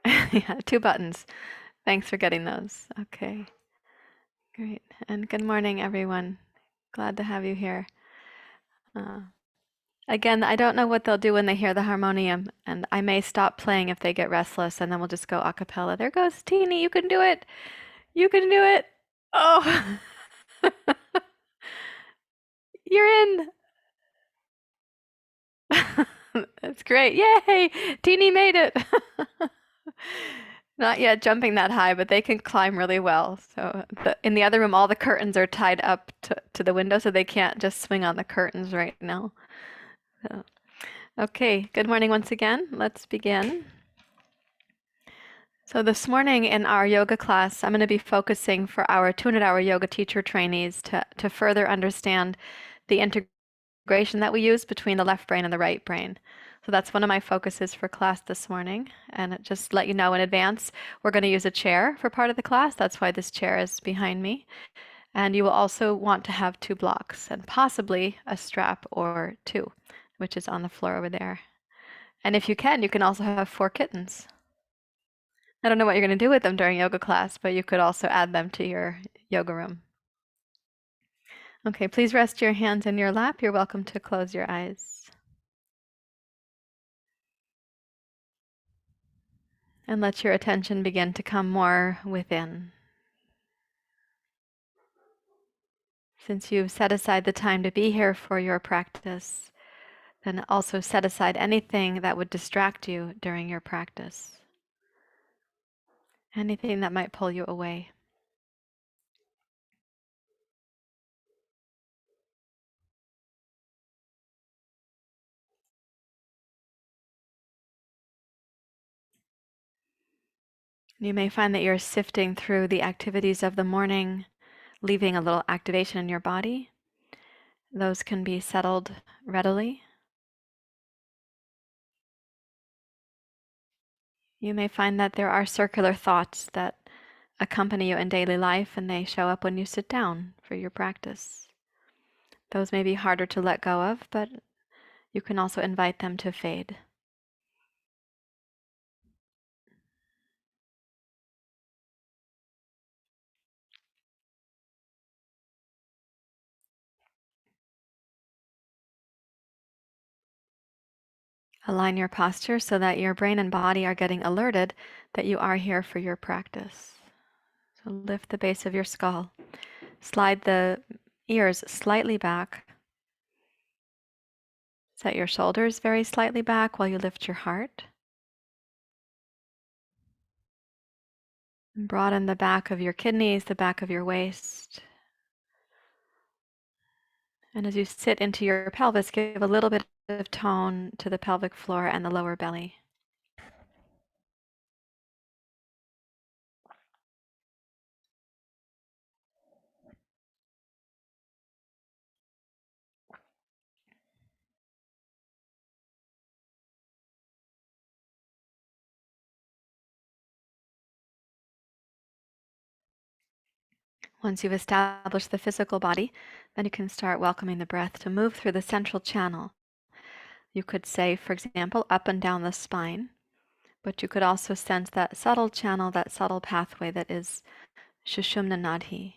Yeah, 2 buttons. Thanks for getting those. Okay, great. And good morning, everyone. Glad to have you here. Uh, Again, I don't know what they'll do when they hear the harmonium, and I may stop playing if they get restless, and then we'll just go a cappella. There goes Teeny. You can do it. You can do it. Oh, you're in. That's great. Yay! Teeny made it. Not yet jumping that high, but they can climb really well. So in the other room, all the curtains are tied up to the window, so they can't just swing on the curtains right now. So, okay, good morning once again. Let's begin. So this morning in our yoga class, I'm going to be focusing for our 200-hour yoga teacher trainees to further understand the integration that we use between the left brain and the right brain. So that's one of my focuses for class this morning. And just let you know in advance, we're going to use a chair for part of the class. That's why this chair is behind me. And you will also want to have 2 blocks and possibly a strap or 2, which is on the floor over there. And if you can also have 4 kittens. I don't know what you're going to do with them during yoga class, but you could also add them to your yoga room. Okay, please rest your hands in your lap. You're welcome to close your eyes. And let your attention begin to come more within. Since you've set aside the time to be here for your practice, then also set aside anything that would distract you during your practice. Anything that might pull you away. You may find that you're sifting through the activities of the morning, leaving a little activation in your body. Those can be settled readily. You may find that there are circular thoughts that accompany you in daily life, and they show up when you sit down for your practice. Those may be harder to let go of, but you can also invite them to fade. Align your posture so that your brain and body are getting alerted that you are here for your practice. So lift the base of your skull. Slide the ears slightly back. Set your shoulders very slightly back while you lift your heart. And broaden the back of your kidneys, the back of your waist. And as you sit into your pelvis, give a little bit of tone to the pelvic floor and the lower belly. Once you've established the physical body, then you can start welcoming the breath to move through the central channel. You could say, for example, up and down the spine, but you could also sense that subtle channel, that subtle pathway that is Sushumna Nadi.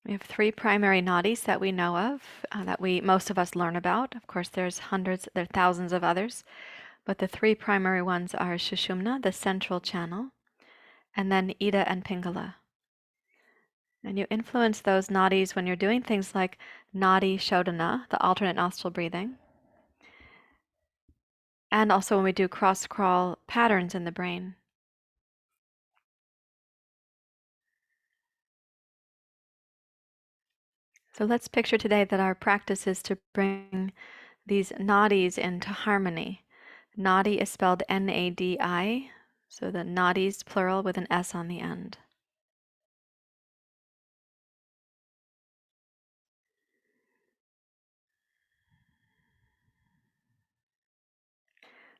We have 3 primary nadis that we know of, that most of us learn about. Of course, there are thousands of others, but the 3 primary ones are Sushumna, the central channel, and then Ida and Pingala. And you influence those nadis when you're doing things like Nadi Shodhana, the alternate nostril breathing, and also when we do cross-crawl patterns in the brain. So let's picture today that our practice is to bring these nadis into harmony. Nadi is spelled N-A-D-I, so the nadis plural with an S on the end.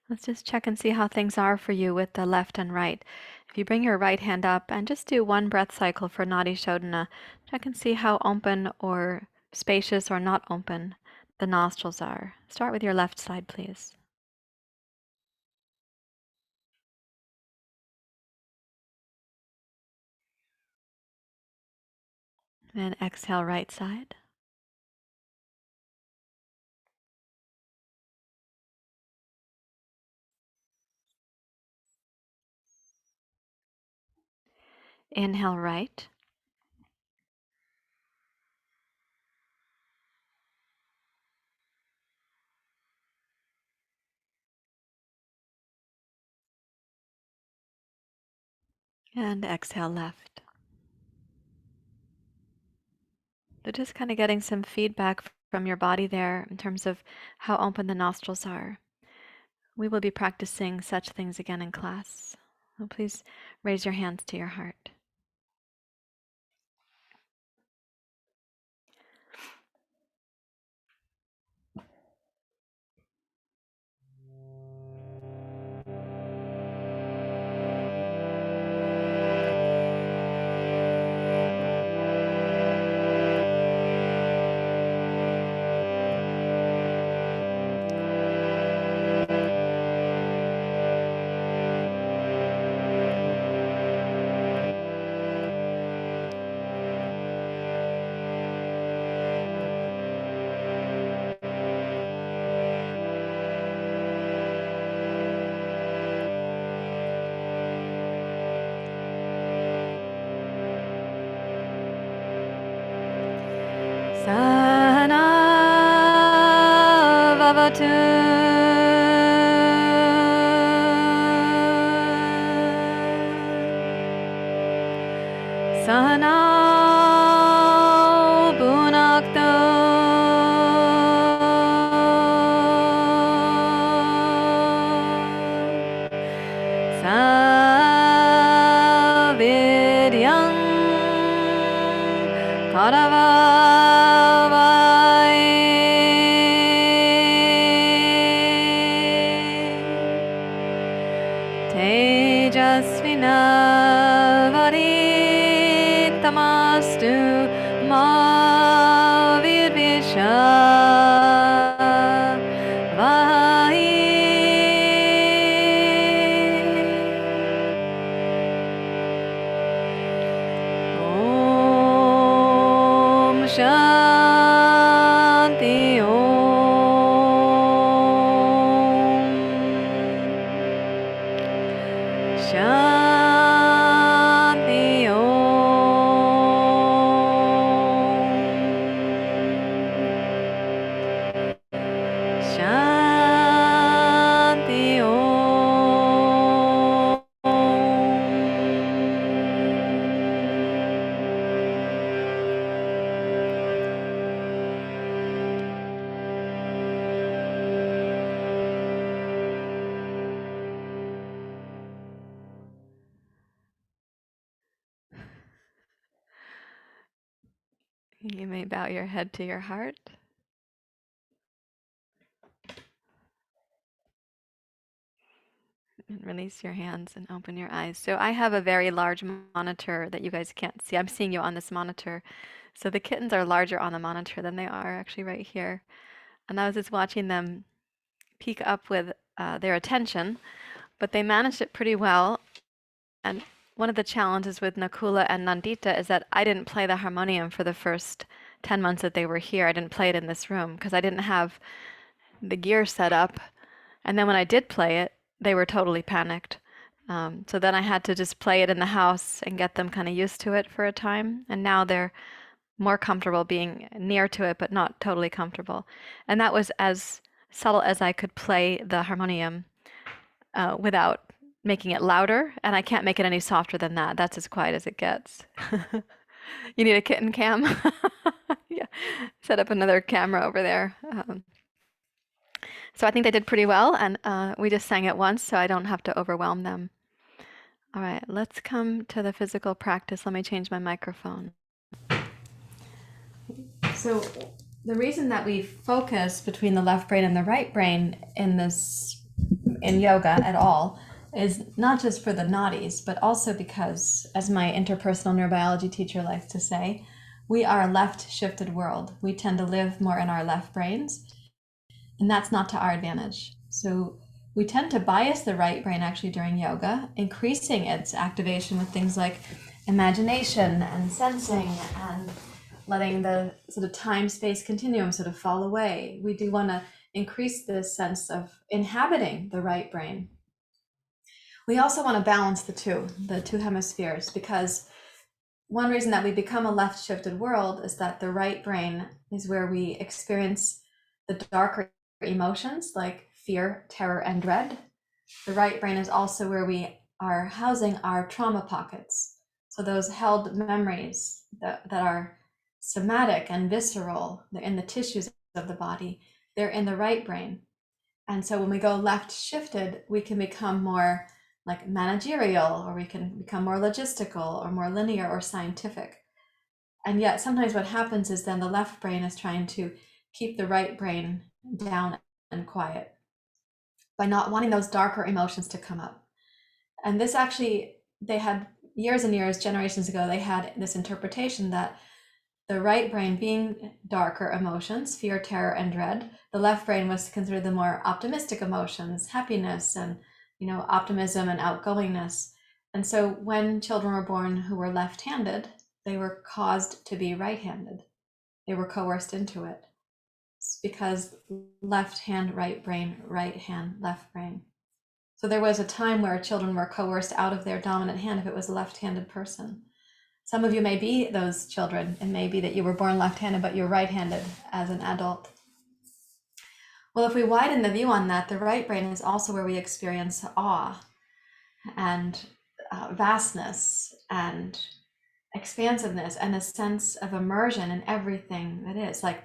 Let's just check and see how things are for you with the left and right. If you bring your right hand up and just do one breath cycle for Nadi Shodhana, check and see how open or spacious or not open the nostrils are. Start with your left side, please. And exhale, right side. Inhale, right. And exhale, left. So just kind of getting some feedback from your body there in terms of how open the nostrils are. We will be practicing such things again in class. So please raise your hands to your heart. Sana Vavatu Sana Bunakto Savidyam Karavavai Tejasvinavaditamastu Ma Virvisha Om Shanti Om Shanti Om Shanti You may bow your head to your heart. And release your hands and open your eyes. So I have a very large monitor that you guys can't see. I'm seeing you on this monitor. So the kittens are larger on the monitor than they are actually right here. And I was just watching them peek up with their attention, but they managed it pretty well. And one of the challenges with Nakula and Nandita is that I didn't play the harmonium for the first 10 months that they were here. I didn't play it in this room because I didn't have the gear set up. And then when I did play it, they were totally panicked. So then I had to just play it in the house and get them kind of used to it for a time. And now they're more comfortable being near to it, but not totally comfortable. And that was as subtle as I could play the harmonium without making it louder. And I can't make it any softer than that. That's as quiet as it gets. You need a kitten cam? Yeah. Set up another camera over there. So I think they did pretty well, and we just sang it once, so I don't have to overwhelm them. All right, let's come to the physical practice. Let me change my microphone. So the reason that we focus between the left brain and the right brain in this in yoga at all is not just for the nadis, but also because, as my interpersonal neurobiology teacher likes to say, we are a left-shifted world. We tend to live more in our left brains, and that's not to our advantage. So we tend to bias the right brain actually during yoga, increasing its activation with things like imagination and sensing and letting the sort of time-space continuum sort of fall away. We do want to increase this sense of inhabiting the right brain. We also want to balance the two hemispheres, because one reason that we become a left-shifted world is that the right brain is where we experience the darker emotions like fear, terror, and dread. The right brain is also where we are housing our trauma pockets. So those held memories that are somatic and visceral, they're in the tissues of the body, they're in the right brain. And so when we go left shifted, we can become more like managerial, or we can become more logistical or more linear or scientific. And yet sometimes what happens is then the left brain is trying to keep the right brain down and quiet by not wanting those darker emotions to come up. And this actually, they had years and years, generations ago, they had this interpretation that the right brain being darker emotions, fear, terror, and dread, the left brain was considered the more optimistic emotions, happiness, and optimism and outgoingness. And so when children were born who were left-handed, they were caused to be right-handed. They were coerced into it. It's because left hand, right brain, right hand, left brain. So there was a time where children were coerced out of their dominant hand if it was a left-handed person. Some of you may be those children. It may be that you were born left-handed, but you're right-handed as an adult. Well, if we widen the view on that, the right brain is also where we experience awe and vastness and expansiveness and a sense of immersion in everything that is, like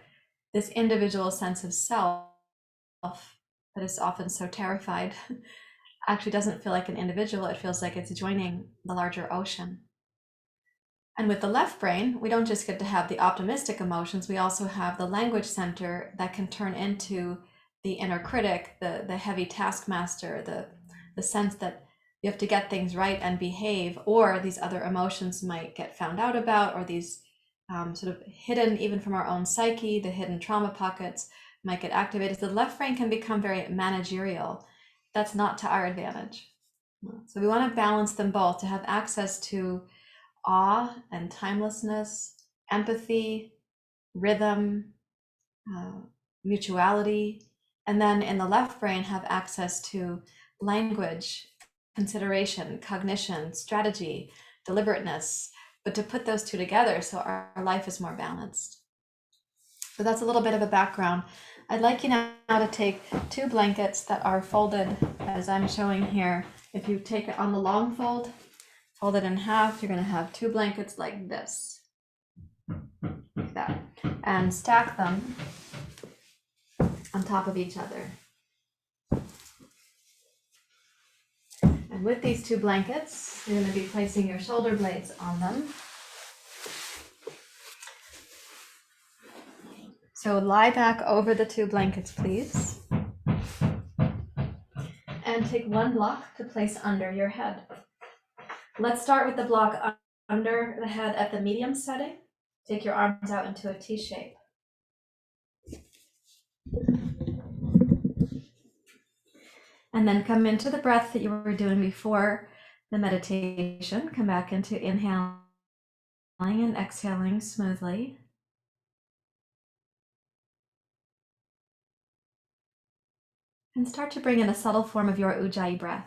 this individual sense of self that is often so terrified actually doesn't feel like an individual. It feels like it's joining the larger ocean. And with the left brain, we don't just get to have the optimistic emotions, we also have the language center that can turn into the inner critic, the heavy taskmaster, the sense that you have to get things right and behave, or these other emotions might get found out about, or these sort of hidden even from our own psyche, the hidden trauma pockets might get activated. So the left brain can become very managerial. That's not to our advantage. So we want to balance them both to have access to awe and timelessness, empathy, rhythm, mutuality, and then in the left brain have access to language, consideration, cognition, strategy, deliberateness, but to put those two together so our life is more balanced. So that's a little bit of a background. I'd like you now to take two blankets that are folded as I'm showing here. If you take it on the long fold, fold it in half, you're going to have two blankets like this, like that, and stack them on top of each other. And with these two blankets, you're going to be placing your shoulder blades on them. So lie back over the two blankets, please. And take one block to place under your head. Let's start with the block under the head at the medium setting. Take your arms out into a T shape. And then come into the breath that you were doing before the meditation. Come back into inhaling and exhaling smoothly. And start to bring in a subtle form of your Ujjayi breath.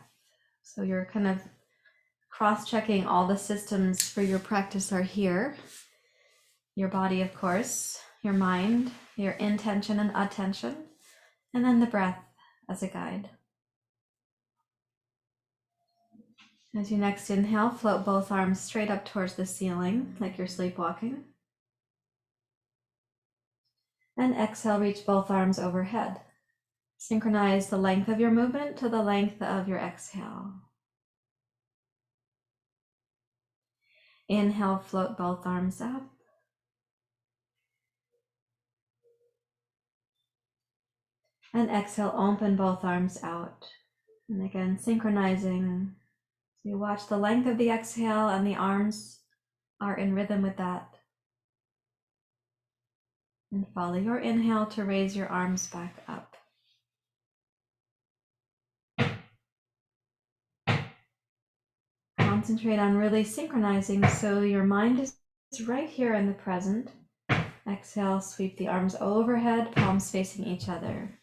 So you're kind of cross-checking all the systems for your practice are here. Your body, of course, your mind, your intention and attention, and then the breath as a guide. As you next inhale, float both arms straight up towards the ceiling, like you're sleepwalking. And exhale, reach both arms overhead. Synchronize the length of your movement to the length of your exhale. Inhale, float both arms up. And exhale, open both arms out. And again, synchronizing. So you watch the length of the exhale and the arms are in rhythm with that. And follow your inhale to raise your arms back up. Concentrate on really synchronizing so your mind is right here in the present. Exhale, sweep the arms overhead, palms facing each other.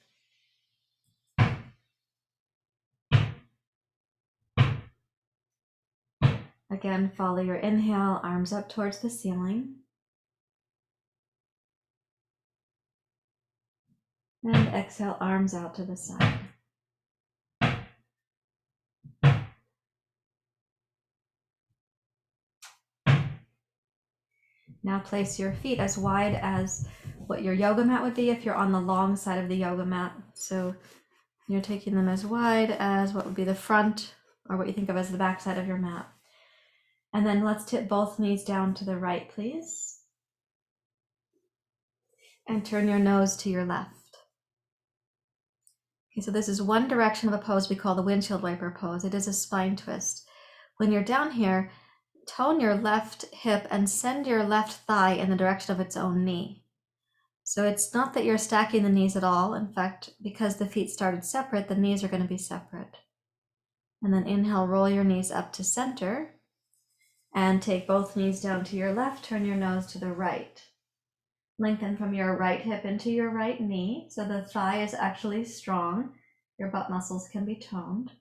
Again, follow your inhale, arms up towards the ceiling. And exhale, arms out to the side. Now place your feet as wide as what your yoga mat would be if you're on the long side of the yoga mat. So you're taking them as wide as what would be the front or what you think of as the back side of your mat. And then let's tip both knees down to the right, please. And turn your nose to your left. Okay, so this is one direction of a pose we call the windshield wiper pose. It is a spine twist. When you're down here, tone your left hip and send your left thigh in the direction of its own knee. So it's not that you're stacking the knees at all. In fact, because the feet started separate, the knees are going to be separate. And then inhale, roll your knees up to center and take both knees down to your left, turn your nose to the right. Lengthen from your right hip into your right knee so the thigh is actually strong. Your butt muscles can be toned.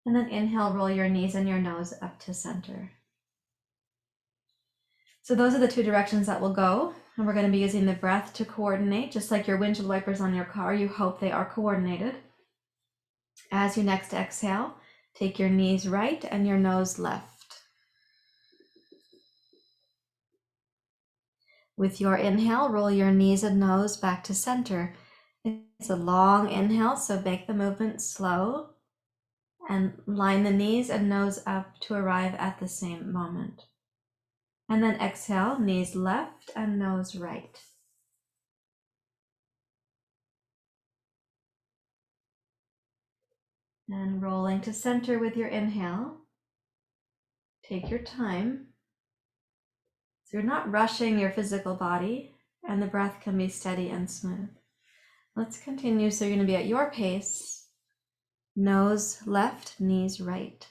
And then inhale, roll your knees and your nose up to center. So those are the two directions that we'll go. And we're going to be using the breath to coordinate, just like your windshield wipers on your car. You hope they are coordinated. As you next exhale, take your knees right and your nose left. With your inhale, roll your knees and nose back to center. It's a long inhale, so make the movement slow and line the knees and nose up to arrive at the same moment. And then exhale, knees left and nose right. And rolling to center with your inhale. Take your time. So you're not rushing your physical body, and the breath can be steady and smooth. Let's continue. So you're going to be at your pace. Nose left, knees right.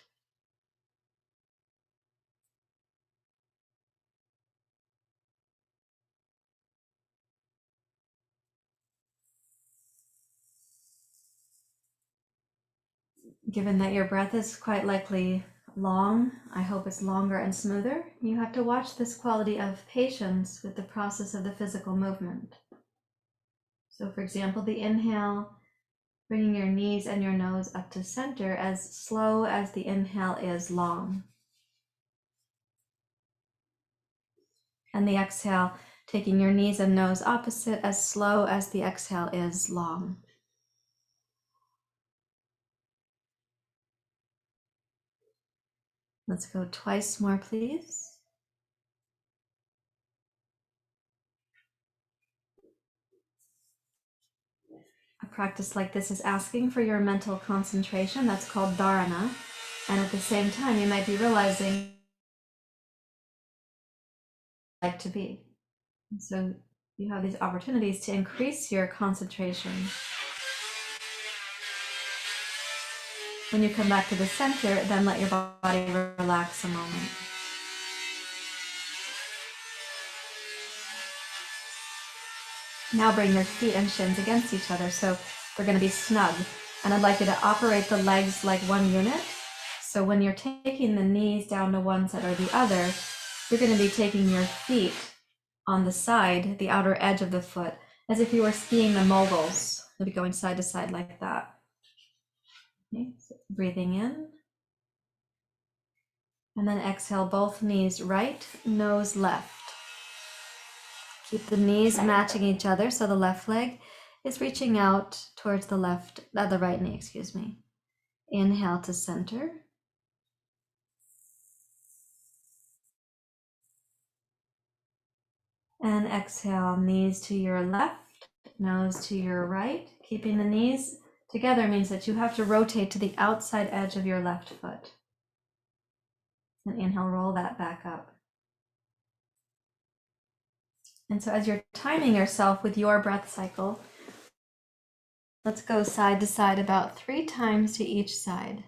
Given that your breath is quite likely long, I hope it's longer and smoother. You have to watch this quality of patience with the process of the physical movement. So for example, the inhale, bringing your knees and your nose up to center as slow as the inhale is long. And the exhale, taking your knees and nose opposite as slow as the exhale is long. Let's go twice more, please. A practice like this is asking for your mental concentration. That's called Dharana. And at the same time, you might be realizing like to be. And so you have these opportunities to increase your concentration. When you come back to the center, then let your body relax a moment. Now bring your feet and shins against each other. So they're going to be snug. And I'd like you to operate the legs like one unit. So when you're taking the knees down to one side or the other, you're going to be taking your feet on the side, the outer edge of the foot, as if you were skiing the moguls. You'll be going side to side like that. Okay, so breathing in. And then exhale, both knees right, nose left. Keep the knees matching each other, so the left leg is reaching out towards the right knee, excuse me. Inhale to center. And exhale, knees to your left, nose to your right, keeping the knees together means that you have to rotate to the outside edge of your left foot. And inhale, roll that back up. And so as you're timing yourself with your breath cycle, let's go side to side about 3 times to each side.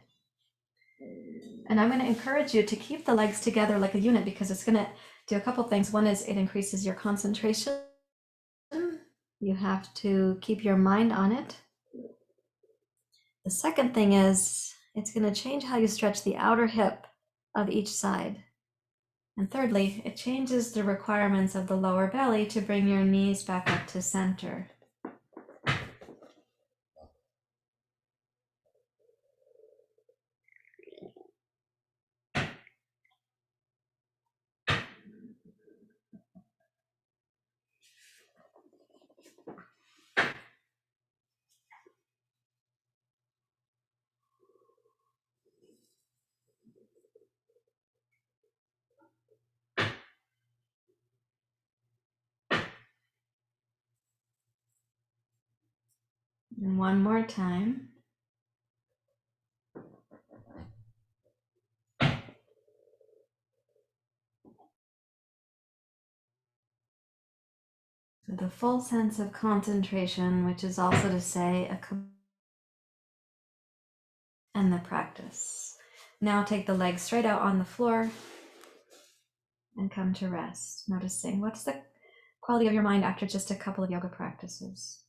And I'm going to encourage you to keep the legs together like a unit, because it's going to do a couple things. One is it increases your concentration. You have to keep your mind on it. The second thing is it's going to change how you stretch the outer hip of each side. And thirdly, it changes the requirements of the lower belly to bring your knees back up to center. And one more time. With a full sense of concentration, which is also to say and the practice. Now take the legs straight out on the floor and come to rest, noticing what's the quality of your mind after just a couple of yoga practices.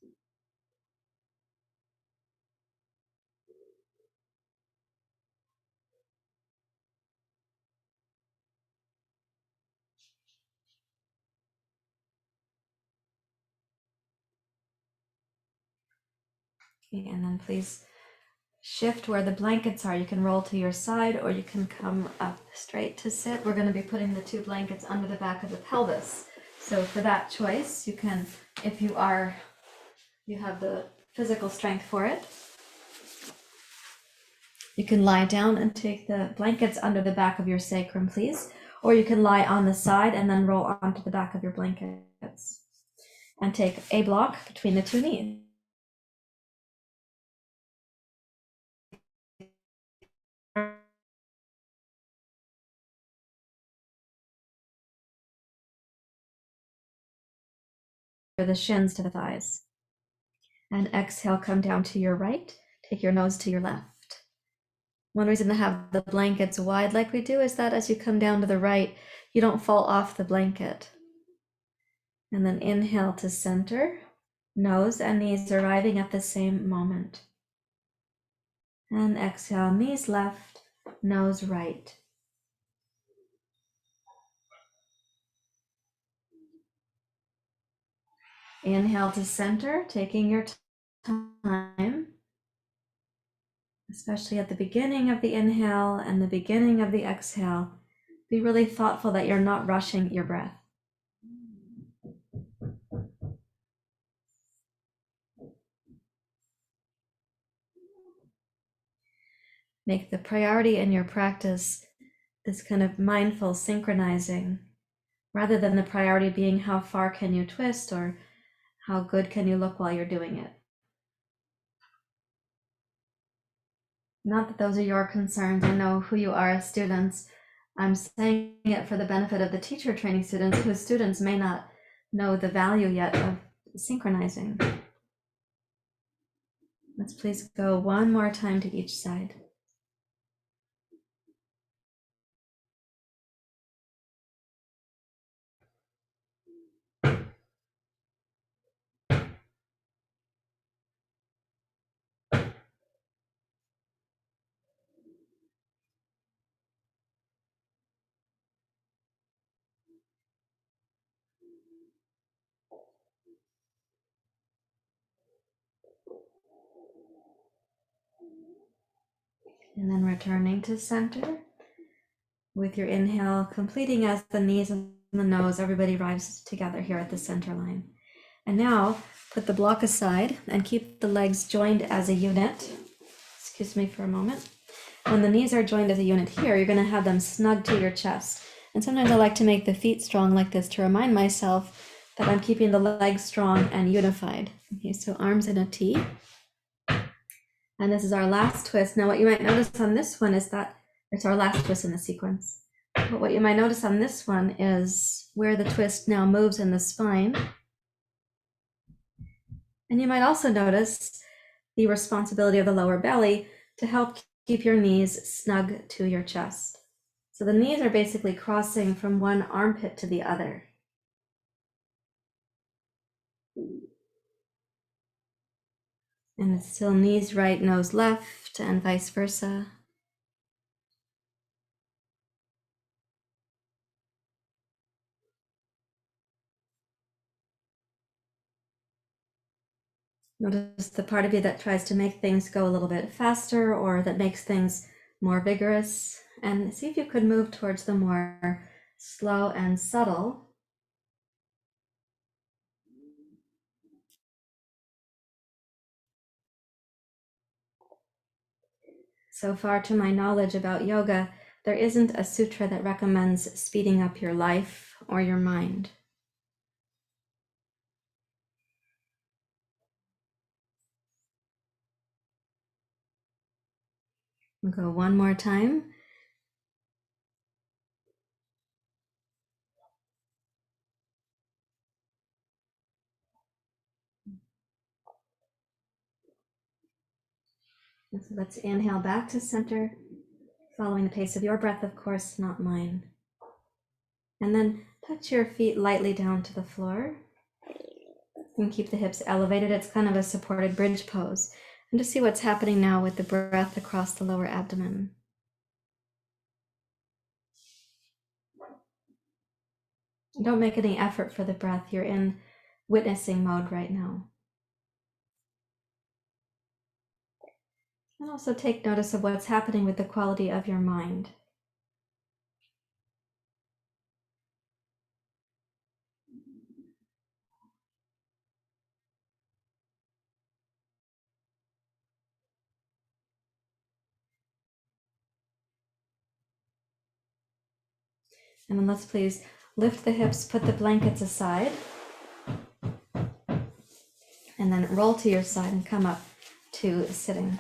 Okay, and then please shift where the blankets are. You can roll to your side or you can come up straight to sit. We're going to be putting the 2 blankets under the back of the pelvis. So for that choice, you can, if you have the physical strength for it, you can lie down and take the blankets under the back of your sacrum, please. Or you can lie on the side and then roll onto the back of your blankets. And take a block between the 2 knees. The shins to the thighs. And exhale, come down to your right. Take your nose to your left. One reason to have the blankets wide like we do is that as you come down to the right, you don't fall off the blanket. And then inhale to center, nose and knees arriving at the same moment. And exhale, knees left, nose right. Inhale to center, taking your time, especially at the beginning of the inhale and the beginning of the exhale. Be really thoughtful that you're not rushing your breath. Make the priority in your practice this kind of mindful synchronizing, rather than the priority being how far can you twist or how good can you look while you're doing it. Not that those are your concerns. I know who you are as students. I'm saying it for the benefit of the teacher training students whose students may not know the value yet of synchronizing. Let's please go one more time to each side. And then returning to center with your inhale, completing as the knees and the nose, everybody arrives together here at the center line. And now put the block aside and keep the legs joined as a unit. Excuse me for a moment. When the knees are joined as a unit here, you're going to have them snug to your chest. And sometimes I like to make the feet strong like this to remind myself that I'm keeping the legs strong and unified. Okay, so arms in a T. And this is our last twist. Now what you might notice on this one is that it's our last twist in the sequence. But what you might notice on this one is where the twist now moves in the spine. And you might also notice the responsibility of the lower belly to help keep your knees snug to your chest. So the knees are basically crossing from one armpit to the other. And it's still knees right, nose left, and vice versa. Notice the part of you that tries to make things go a little bit faster or that makes things more vigorous. And see if you could move towards the more slow and subtle. So far, to my knowledge about yoga, there isn't a sutra that recommends speeding up your life or your mind. We'll go one more time. And so let's inhale back to center, following the pace of your breath, of course, not mine. And then touch your feet lightly down to the floor. And keep the hips elevated. It's kind of a supported bridge pose. And just see what's happening now with the breath across the lower abdomen. Don't make any effort for the breath. You're in witnessing mode right now. And also take notice of what's happening with the quality of your mind. And then let's please lift the hips, put the blankets aside, and then roll to your side and come up to sitting.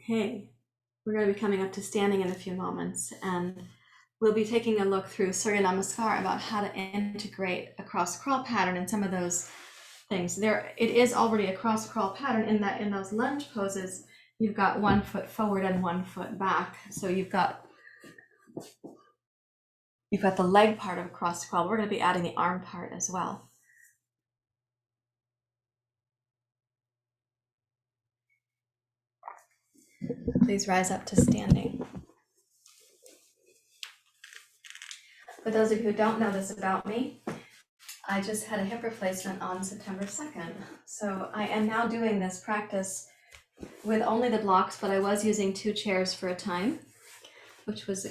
Okay, we're going to be coming up to standing in a few moments, and we'll be taking a look through Surya Namaskar about how to integrate a cross crawl pattern and some of those things. There, it is already a cross crawl pattern in that in those lunge poses, you've got 1 foot forward and 1 foot back. So you've got the leg part of cross crawl. We're going to be adding the arm part as well. Please rise up to standing. For those of you who don't know this about me, I just had a hip replacement on September 2nd. So I am now doing this practice with only the blocks, but I was using 2 chairs for a time, which was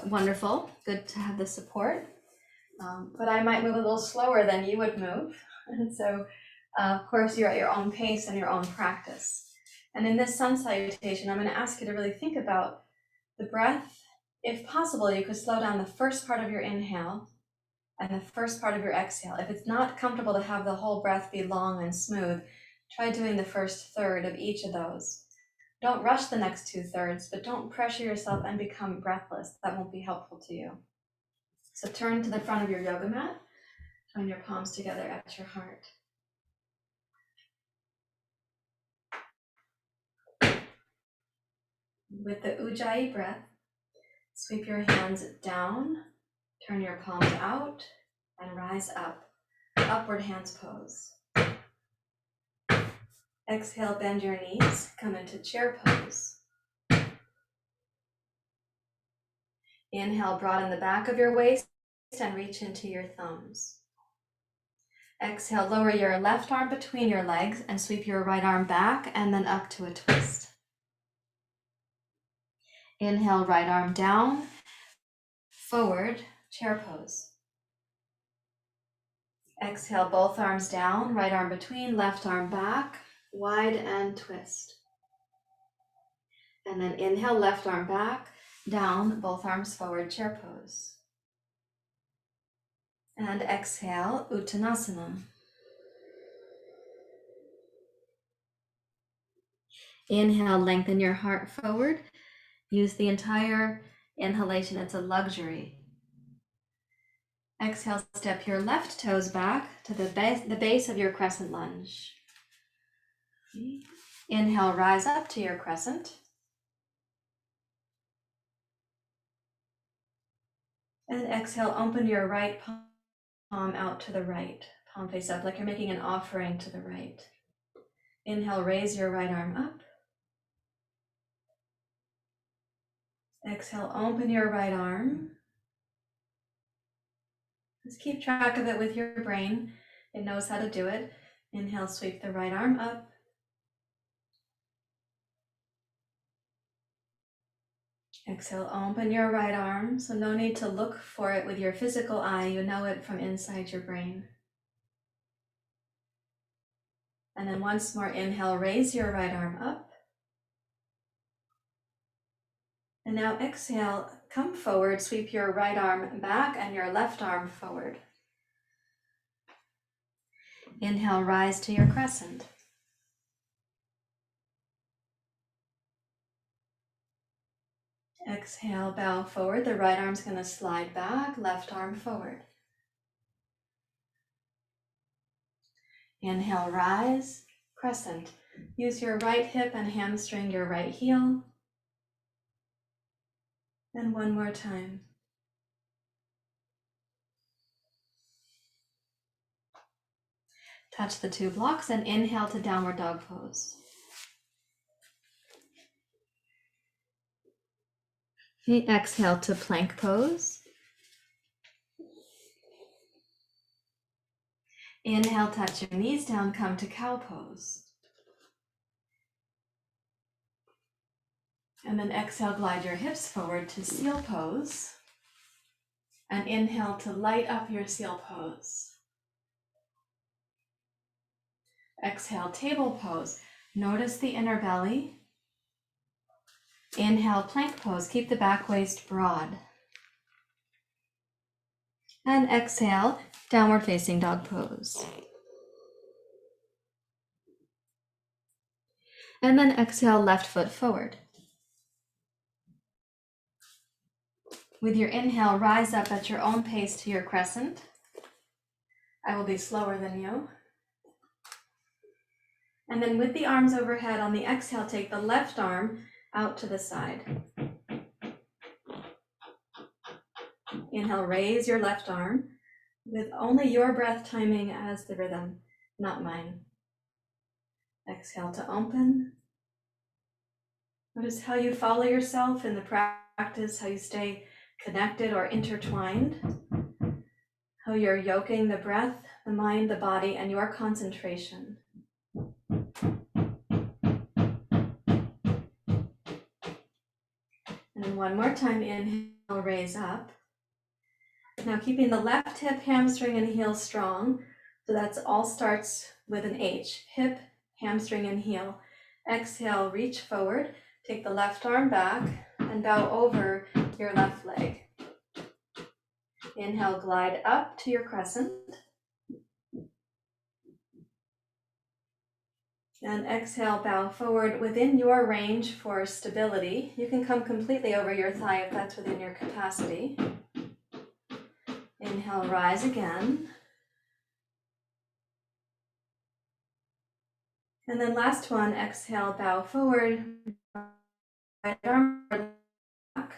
wonderful. Good to have the support. But I might move a little slower than you would move. And so, of course, you're at your own pace and your own practice. And in this sun salutation, I'm going to ask you to really think about the breath. If possible, you could slow down the first part of your inhale and the first part of your exhale. If it's not comfortable to have the whole breath be long and smooth, try doing the first third of each of those. Don't rush the next 2/3, but don't pressure yourself and become breathless. That won't be helpful to you. So turn to the front of your yoga mat, join your palms together at your heart. With the Ujjayi breath, sweep your hands down, turn your palms out, and rise up. Upward hands pose. Exhale, bend your knees, come into chair pose. Inhale, broaden the back of your waist and reach into your thumbs. Exhale, lower your left arm between your legs and sweep your right arm back and then up to a twist. Inhale, right arm down, forward, chair pose. Exhale, both arms down, right arm between, left arm back, wide and twist. And then inhale, left arm back, down, both arms forward, chair pose. And exhale, Uttanasana. Inhale, lengthen your heart forward. Use the entire inhalation, it's a luxury. Exhale, step your left toes back to the base of your crescent lunge. Inhale, rise up to your crescent. And exhale, open your right palm out to the right. Palm face up like you're making an offering to the right. Inhale, raise your right arm up. Exhale, open your right arm. Just keep track of it with your brain. It knows how to do it. Inhale, sweep the right arm up. Exhale, open your right arm. So no need to look for it with your physical eye. You know it from inside your brain. And then once more, inhale, raise your right arm up. And now exhale, come forward, sweep your right arm back and your left arm forward. Inhale, rise to your crescent. Exhale, bow forward. The right arm's going to slide back, left arm forward. Inhale, rise, crescent. Use your right hip and hamstring your right heel. And one more time. Touch the two blocks and inhale to downward dog pose. Okay, exhale to plank pose. Inhale, touch your knees down, come to cow pose. And then exhale, glide your hips forward to seal pose. And inhale to light up your seal pose. Exhale, table pose. Notice the inner belly. Inhale, plank pose. Keep the back waist broad. And exhale, downward facing dog pose. And then exhale, left foot forward. With your inhale, rise up at your own pace to your crescent. I will be slower than you. And then with the arms overhead on the exhale, take the left arm out to the side. Inhale, raise your left arm with only your breath timing as the rhythm, not mine. Exhale to open. Notice how you follow yourself in the practice, how you stay connected or intertwined, how you're yoking the breath, the mind, the body, and your concentration. And one more time, inhale, raise up. Now keeping the left hip, hamstring, and heel strong. So that's all starts with an H, hip, hamstring, and heel. Exhale, reach forward, take the left arm back and bow over your left leg. Inhale, glide up to your crescent. And exhale, bow forward within your range for stability. You can come completely over your thigh if that's within your capacity. Inhale, rise again. And then last one, exhale, bow forward, right arm back.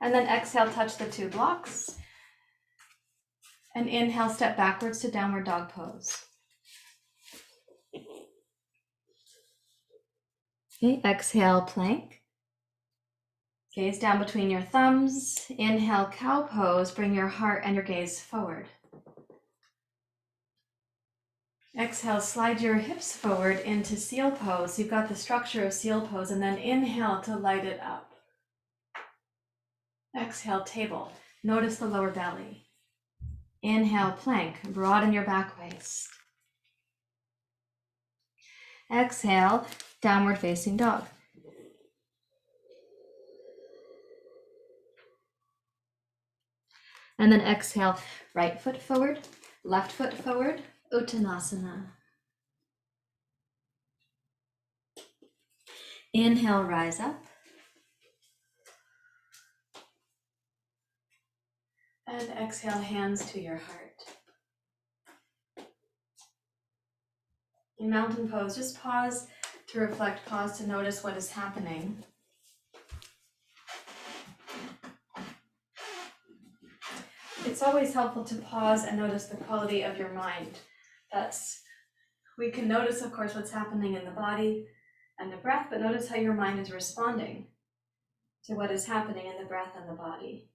And then exhale, touch the two blocks. And inhale, step backwards to downward dog pose. Okay, exhale, plank. Gaze down between your thumbs. Inhale, cow pose. Bring your heart and your gaze forward. Exhale, slide your hips forward into seal pose. You've got the structure of seal pose, and then inhale to light it up. Exhale, table. Notice the lower belly. Inhale, plank. Broaden your back waist. Exhale, downward facing dog. And then exhale, right foot forward, left foot forward, Uttanasana. Inhale, rise up. And exhale, hands to your heart. In mountain pose, just pause to reflect, pause to notice what is happening. It's always helpful to pause and notice the quality of your mind. We can notice, of course, what's happening in the body and the breath, but notice how your mind is responding to what is happening in the breath and the body.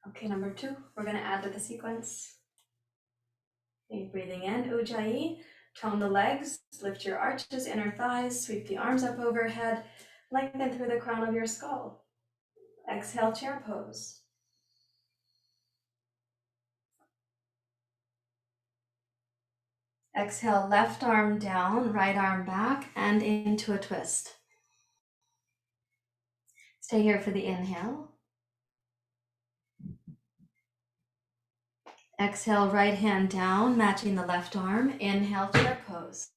Okay, number 2, we're going to add to the sequence. Okay, breathing in, Ujjayi, tone the legs, lift your arches, inner thighs, sweep the arms up overhead, lengthen through the crown of your skull. Exhale, chair pose. Exhale, left arm down, right arm back, and into a twist. Stay here for the inhale. Exhale, right hand down, matching the left arm. Inhale, chair pose.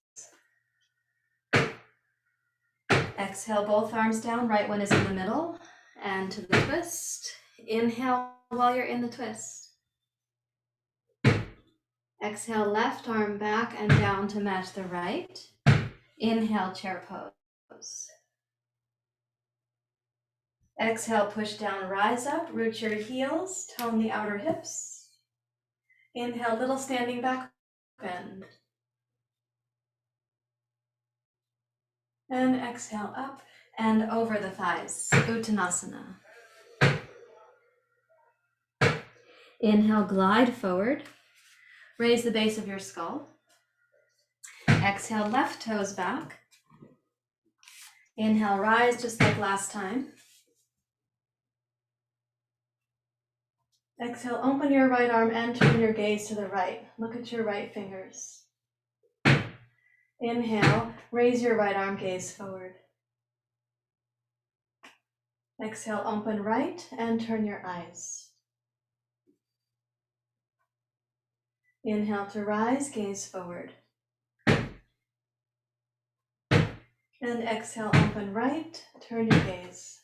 Exhale, both arms down, right one is in the middle, and to the twist. Inhale while you're in the twist. Exhale, left arm back and down to match the right. Inhale, chair pose. Exhale, push down, rise up, root your heels, tone the outer hips. Inhale, little standing back bend. And exhale, up and over the thighs, Uttanasana. Inhale, glide forward. Raise the base of your skull. Exhale, left toes back. Inhale, rise just like last time. Exhale, open your right arm and turn your gaze to the right. Look at your right fingers. Inhale, raise your right arm, gaze forward. Exhale, open right and turn your eyes. Inhale to rise, gaze forward. And exhale, open right, turn your gaze.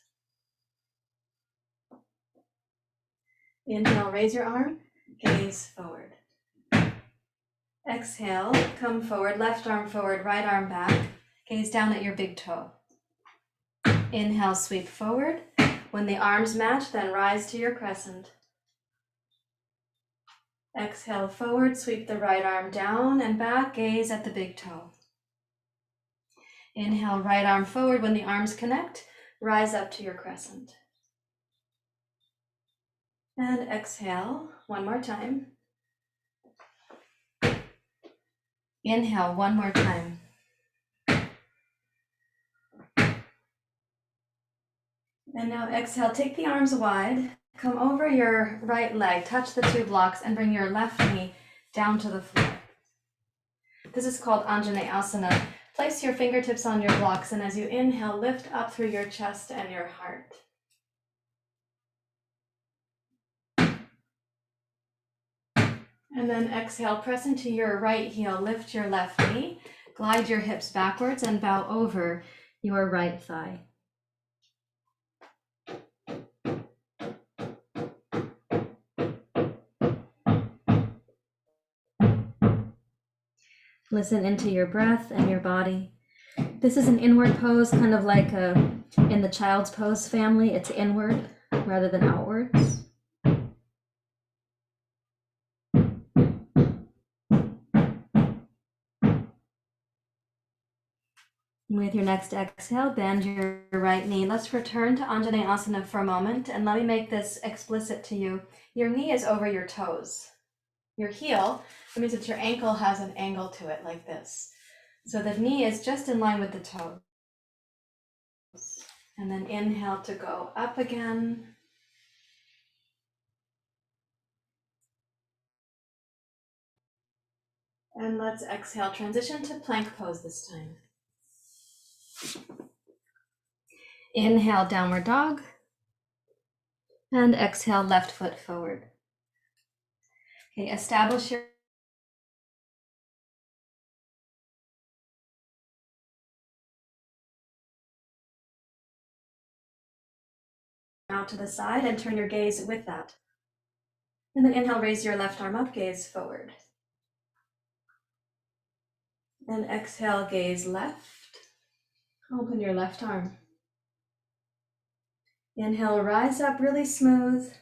Inhale, raise your arm, gaze forward. Exhale, come forward, left arm forward, right arm back. Gaze down at your big toe. Inhale, sweep forward. When the arms match, then rise to your crescent. Exhale, forward, sweep the right arm down and back, gaze at the big toe. Inhale, right arm forward. When the arms connect, rise up to your crescent. And exhale, one more time. Inhale, one more time. And now exhale, take the arms wide, come over your right leg, touch the 2 blocks, and bring your left knee down to the floor. This is called Anjanae Asana. Place your fingertips on your blocks, and as you inhale, lift up through your chest and your heart. And then exhale, press into your right heel, lift your left knee, glide your hips backwards, and bow over your right thigh. Listen into your breath and your body. This is an inward pose, kind of like in the child's pose family. It's inward rather than outwards. With your next exhale, bend your right knee. Let's return to Anjanae Asana for a moment, and let me make this explicit to you. Your knee is over your toes. Your heel, that means that your ankle has an angle to it like this. So the knee is just in line with the toes. And then inhale to go up again. And let's exhale, transition to plank pose this time. Inhale, downward dog. And exhale, left foot forward. Okay, establish your out to the side and turn your gaze with that. And then inhale, raise your left arm up, gaze forward. And exhale, gaze left. Open your left arm. Inhale, rise up really smooth.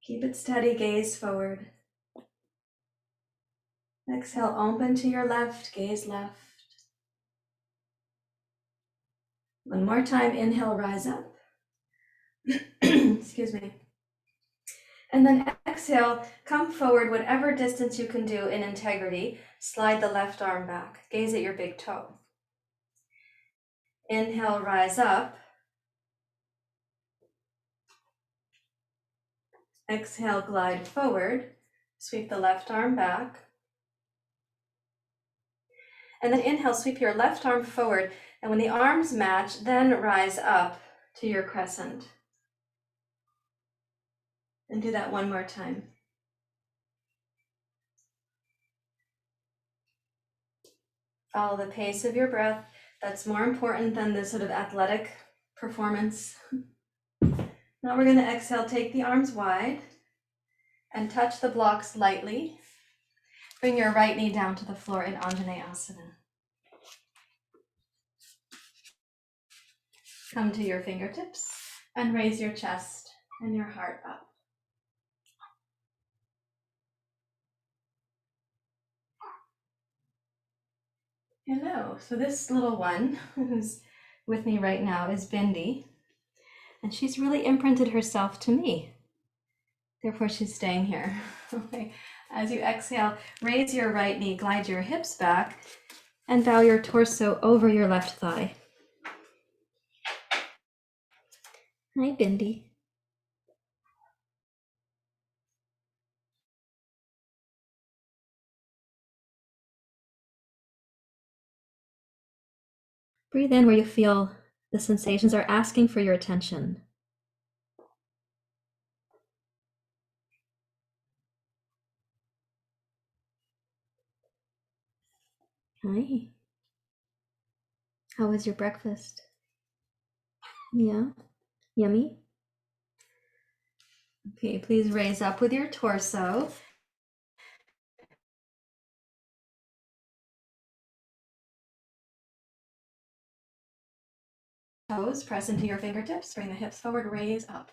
Keep it steady, gaze forward. Exhale, open to your left, gaze left. One more time, inhale, rise up. Excuse me. And then exhale, come forward whatever distance you can do in integrity. Slide the left arm back. Gaze at your big toe. Inhale, rise up. Exhale, glide forward. Sweep the left arm back. And then inhale, sweep your left arm forward. And when the arms match, then rise up to your crescent. And do that one more time. Follow the pace of your breath. That's more important than the sort of athletic performance. Now we're going to exhale, take the arms wide and touch the blocks lightly. Bring your right knee down to the floor in Anjanae Asana. Come to your fingertips and raise your chest and your heart up. Hello, so this little one who's with me right now is Bindi, and she's really imprinted herself to me. Therefore, she's staying here. Okay. As you exhale, raise your right knee, glide your hips back, and bow your torso over your left thigh. Hi, Bindi. Breathe in where you feel the sensations are asking for your attention. Hi. How was your breakfast? Yeah? Yummy? Okay, please raise up with your torso. Toes, press into your fingertips, bring the hips forward, raise up.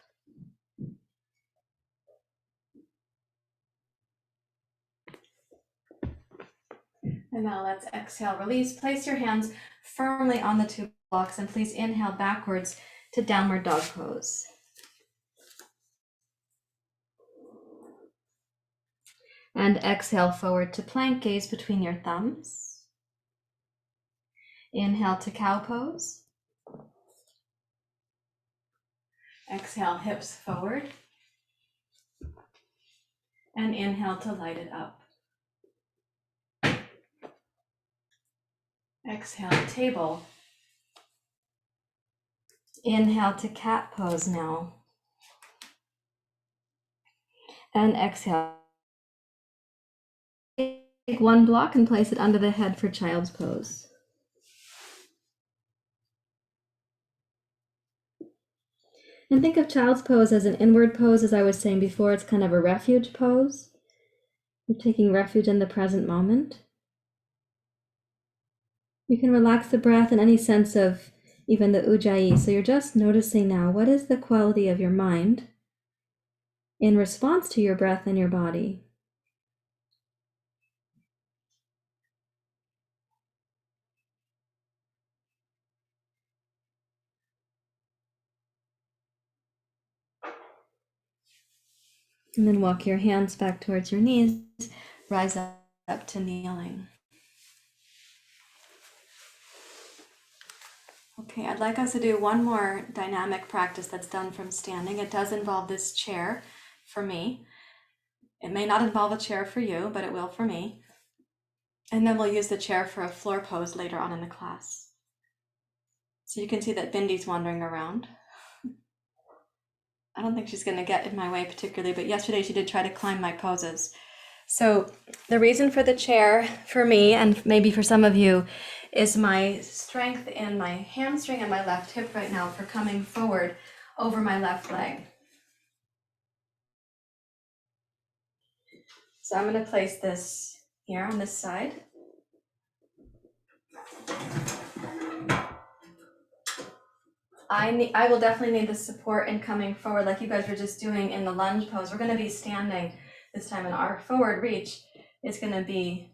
And now let's exhale, release. Place your hands firmly on the two blocks and please inhale backwards to downward dog pose. And exhale forward to plank, gaze between your thumbs. Inhale to cow pose. Exhale, hips forward. And inhale to light it up. Exhale, table. Inhale to cat pose now. And exhale. Take one block and place it under the head for child's pose. And think of child's pose as an inward pose. As I was saying before, it's kind of a refuge pose. You're taking refuge in the present moment. You can relax the breath in any sense of even the ujjayi. So you're just noticing now, what is the quality of your mind in response to your breath and your body? And then walk your hands back towards your knees, rise up to kneeling. Okay, I'd like us to do one more dynamic practice that's done from standing. It does involve this chair for me. It may not involve a chair for you, but it will for me. And then we'll use the chair for a floor pose later on in the class. So you can see that Bindi's wandering around. I don't think she's going to get in my way particularly, but yesterday she did try to climb my poses. So the reason for the chair for me, and maybe for some of you, is my strength in my hamstring and my left hip right now for coming forward over my left leg. So I'm going to place this here on this side. I will definitely need the support in coming forward like you guys were just doing in the lunge pose. We're going to be standing this time, and our forward reach is going to be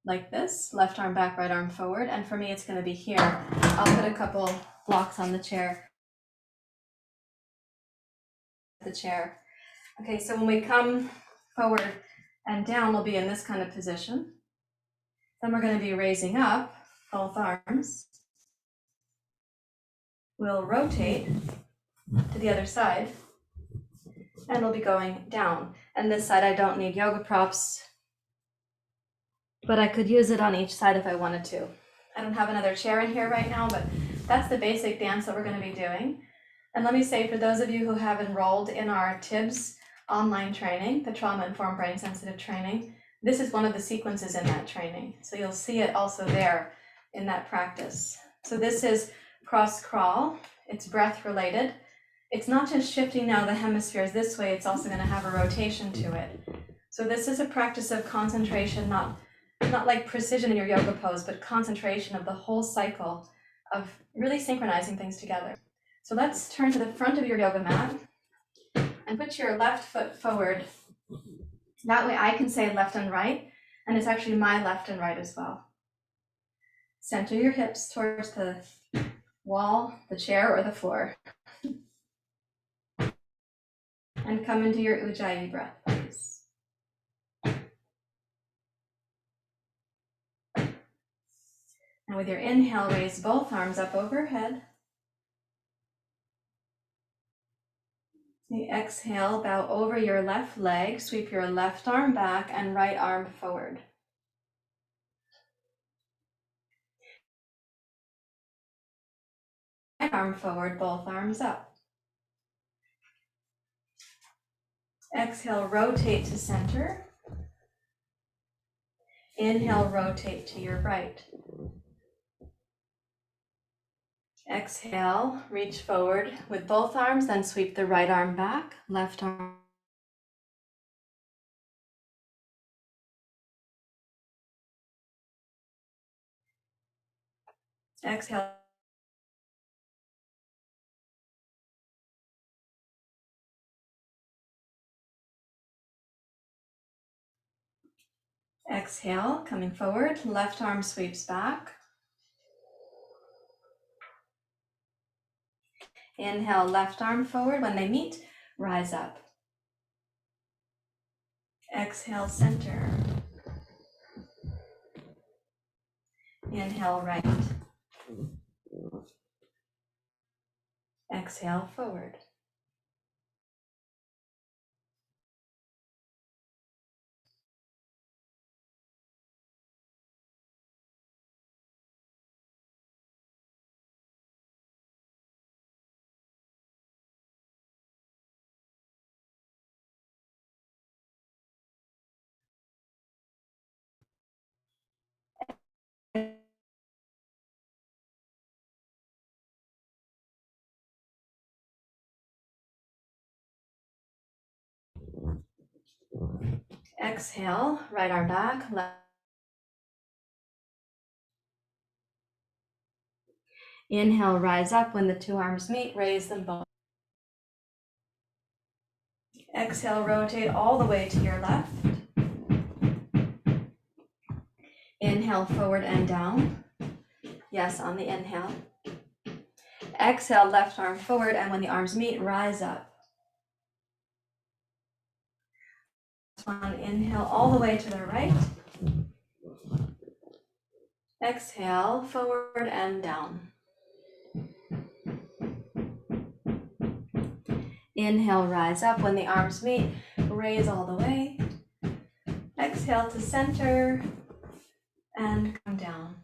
like this, left arm back, right arm forward. And for me, it's going to be here. I'll put a couple blocks on the chair. Okay, so when we come forward and down, we'll be in this kind of position. Then we're going to be raising up both arms. We'll rotate to the other side, and we'll be going down. And this side, I don't need yoga props, but I could use it on each side if I wanted to. I don't have another chair in here right now, but that's the basic dance that we're going to be doing. And let me say, for those of you who have enrolled in our TIBS online training, the Trauma-Informed Brain Sensitive training, this is one of the sequences in that training. So you'll see it also there in that practice. So this is cross crawl. It's breath related. It's not just shifting now the hemispheres this way, it's also going to have a rotation to it. So this is a practice of concentration, not like precision in your yoga pose, but concentration of the whole cycle of really synchronizing things together. So let's turn to the front of your yoga mat and put your left foot forward. That way I can say left and right, and it's actually my left and right as well. Center your hips towards the wall, the chair, or the floor. And come into your Ujjayi breath, please. And with your inhale, raise both arms up overhead. The exhale, bow over your left leg, sweep your left arm back and right arm forward. Right arm forward, both arms up. Exhale, rotate to center. Inhale, rotate to your right. Exhale, reach forward with both arms, then sweep the right arm back, left arm. Exhale. Exhale, coming forward, left arm sweeps back. Inhale, left arm forward. When they meet, rise up. Exhale, center. Inhale, right. Exhale, forward. Exhale, right arm back, left. Inhale, rise up. When the two arms meet, raise them both. Exhale, rotate all the way to your left. Inhale, forward and down. Yes, on the inhale. Exhale, left arm forward, and when the arms meet, rise up. One, inhale all the way to the right. Exhale, forward and down. Inhale, rise up. When the arms meet, raise all the way. Exhale to center and come down.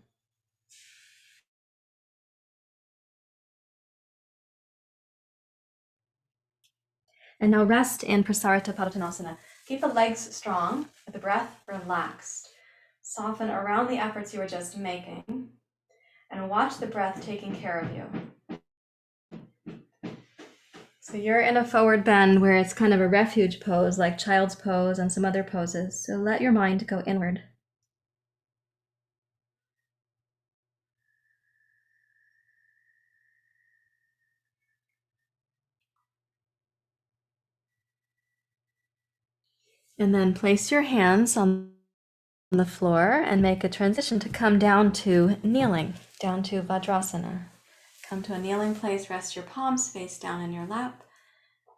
And now rest in Prasarita Padottanasana. Keep the legs strong, but the breath relaxed. Soften around the efforts you were just making, and watch the breath taking care of you. So you're in a forward bend where it's kind of a refuge pose, like child's pose and some other poses. So let your mind go inward. And then place your hands on the floor and make a transition to come down to kneeling, down to Vadrasana. Come to a kneeling place, rest your palms face down in your lap,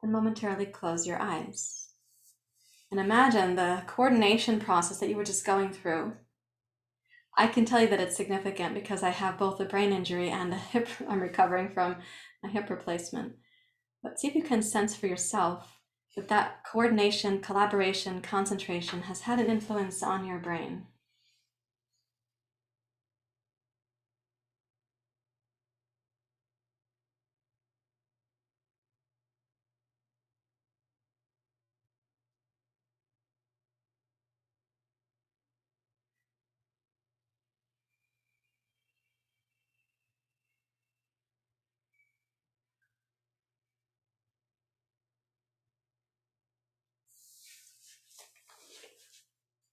and momentarily close your eyes. And imagine the coordination process that you were just going through. I can tell you that it's significant because I have both a brain injury and a hip. I'm recovering from a hip replacement. But see if you can sense for yourself that coordination, collaboration, concentration has had an influence on your brain.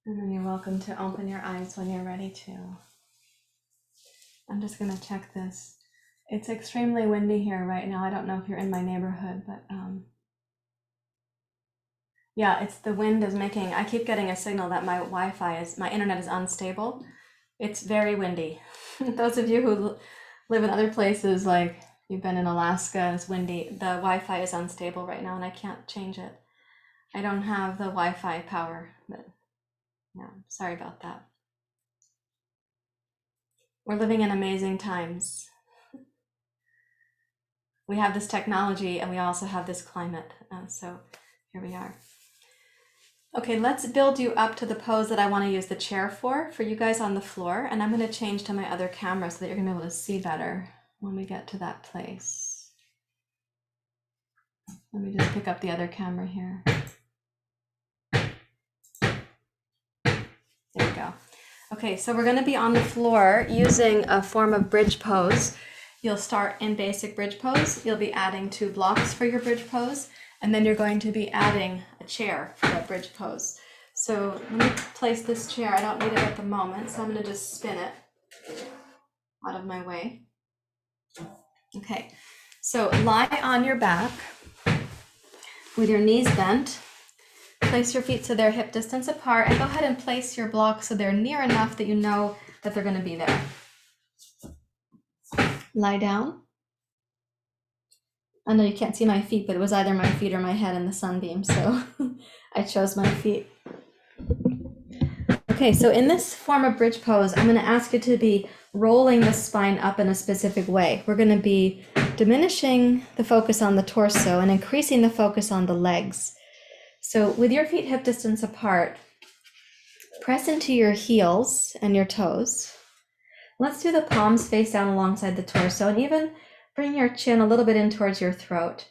And then you're welcome to open your eyes when you're ready to. I'm just going to check this. It's extremely windy here right now. I don't know if you're in my neighborhood, but yeah, it's the wind is making, I keep getting a signal that my my internet is unstable. It's very windy. Those of you who live in other places, like you've been in Alaska, it's windy. The Wi-Fi is unstable right now and I can't change it. I don't have the Wi-Fi power, but yeah, sorry about that. We're living in amazing times. We have this technology and we also have this climate. So here we are. Okay, let's build you up to the pose that I want to use the chair for you guys on the floor. And I'm going to change to my other camera so that you're going to be able to see better when we get to that place. Let me just pick up the other camera here. There we go. Okay, so we're going to be on the floor using a form of bridge pose. You'll start in basic bridge pose. You'll be adding 2 blocks for your bridge pose, and then you're going to be adding a chair for that bridge pose. So let me place this chair. I don't need it at the moment, so I'm going to just spin it out of my way. Okay, so lie on your back with your knees bent. Place your feet so they're hip distance apart, and go ahead and place your blocks so they're near enough that you know that they're going to be there. Lie down. I know you can't see my feet, but it was either my feet or my head in the sunbeam, so I chose my feet. Okay, so in this form of bridge pose, I'm going to ask you to be rolling the spine up in a specific way. We're going to be diminishing the focus on the torso and increasing the focus on the legs. So with your feet hip distance apart, press into your heels and your toes. Let's do the palms face down alongside the torso and even bring your chin a little bit in towards your throat.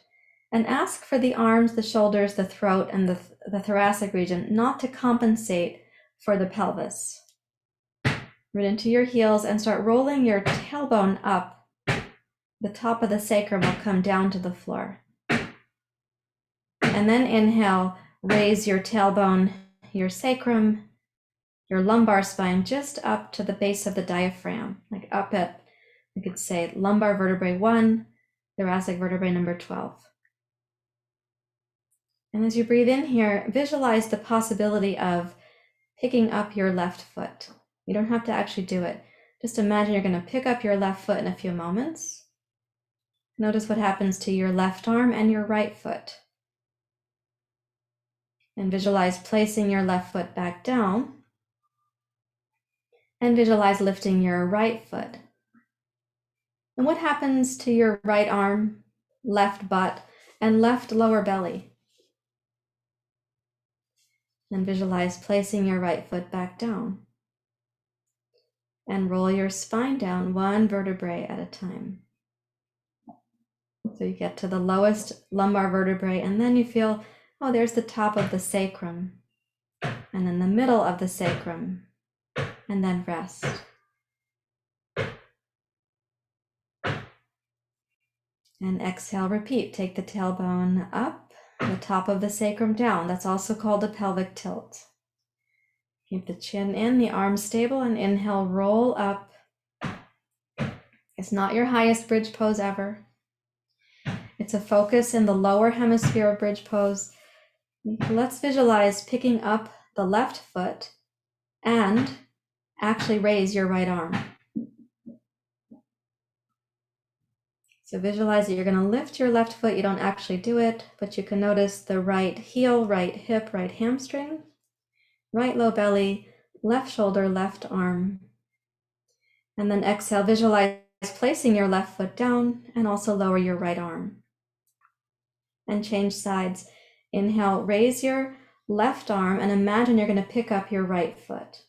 And ask for the arms, the shoulders, the throat, and the thoracic region not to compensate for the pelvis. Root into your heels and start rolling your tailbone up. The top of the sacrum will come down to the floor. And then inhale, raise your tailbone, your sacrum, your lumbar spine just up to the base of the diaphragm, like up at, we could say, lumbar vertebrae 1, thoracic vertebrae number 12. And as you breathe in here, visualize the possibility of picking up your left foot. You don't have to actually do it. Just imagine you're going to pick up your left foot in a few moments. Notice what happens to your left arm and your right foot. And visualize placing your left foot back down. And visualize lifting your right foot. And what happens to your right arm, left butt, and left lower belly? And visualize placing your right foot back down. And roll your spine down 1 vertebrae at a time. So you get to the lowest lumbar vertebrae, and then you feel, oh, there's the top of the sacrum, and then the middle of the sacrum, and then rest. And exhale, repeat. Take the tailbone up, the top of the sacrum down. That's also called a pelvic tilt. Keep the chin in, the arms stable, and inhale, roll up. It's not your highest bridge pose ever. It's a focus in the lower hemisphere of bridge pose. Let's visualize picking up the left foot and actually raise your right arm. So visualize that you're going to lift your left foot. You don't actually do it, but you can notice the right heel, right hip, right hamstring, right low belly, left shoulder, left arm. And then exhale, visualize placing your left foot down and also lower your right arm. And change sides. Inhale, raise your left arm and imagine you're going to pick up your right foot.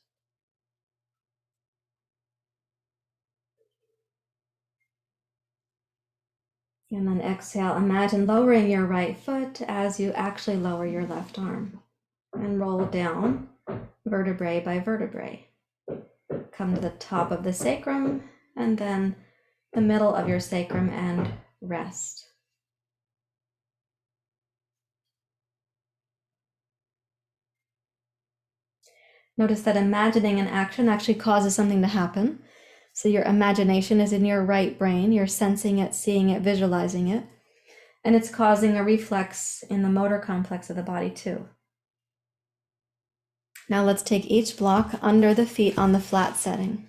And then exhale, imagine lowering your right foot as you actually lower your left arm. And roll down vertebrae by vertebrae. Come to the top of the sacrum and then the middle of your sacrum and rest. Notice that imagining an action actually causes something to happen. So your imagination is in your right brain. You're sensing it, seeing it, visualizing it. And it's causing a reflex in the motor complex of the body too. Now let's take each block under the feet on the flat setting.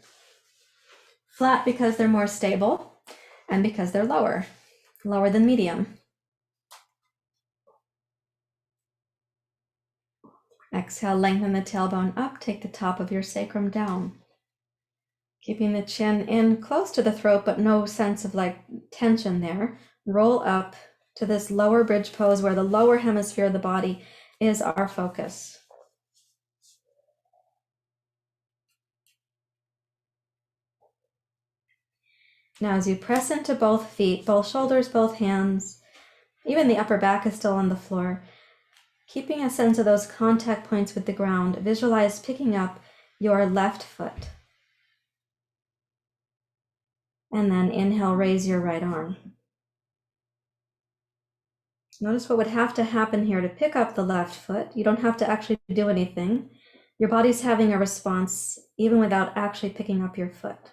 Flat because they're more stable and because they're lower than medium. Exhale, lengthen the tailbone up, take the top of your sacrum down. Keeping the chin in close to the throat, but no sense of like tension there. Roll up to this lower bridge pose where the lower hemisphere of the body is our focus. Now as you press into both feet, both shoulders, both hands, even the upper back is still on the floor, keeping a sense of those contact points with the ground, visualize picking up your left foot. And then inhale, raise your right arm. Notice what would have to happen here to pick up the left foot. You don't have to actually do anything. Your body's having a response even without actually picking up your foot.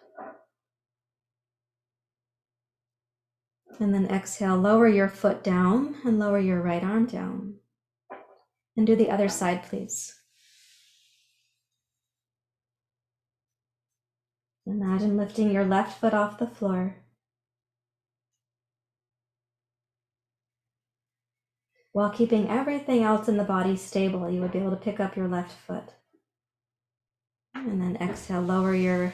And then exhale, lower your foot down and lower your right arm down. And do the other side, please. Imagine lifting your left foot off the floor. While keeping everything else in the body stable, you would be able to pick up your left foot. And then exhale, lower your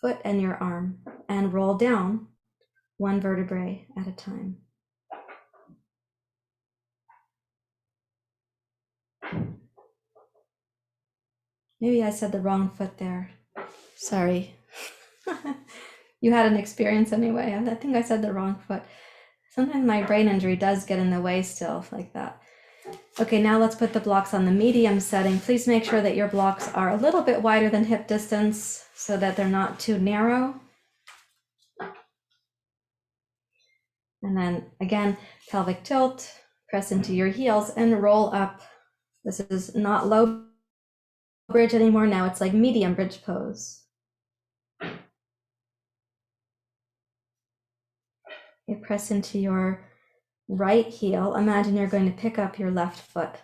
foot and your arm and roll down one vertebrae at a time. Maybe I said the wrong foot there. Sorry. You had an experience anyway. I think I said the wrong foot. Sometimes my brain injury does get in the way still like that. Okay, now let's put the blocks on the medium setting. Please make sure that your blocks are a little bit wider than hip distance so that they're not too narrow. And then again, pelvic tilt, press into your heels and roll up. This is not low bridge anymore. Now it's like medium bridge pose. You press into your right heel. Imagine you're going to pick up your left foot.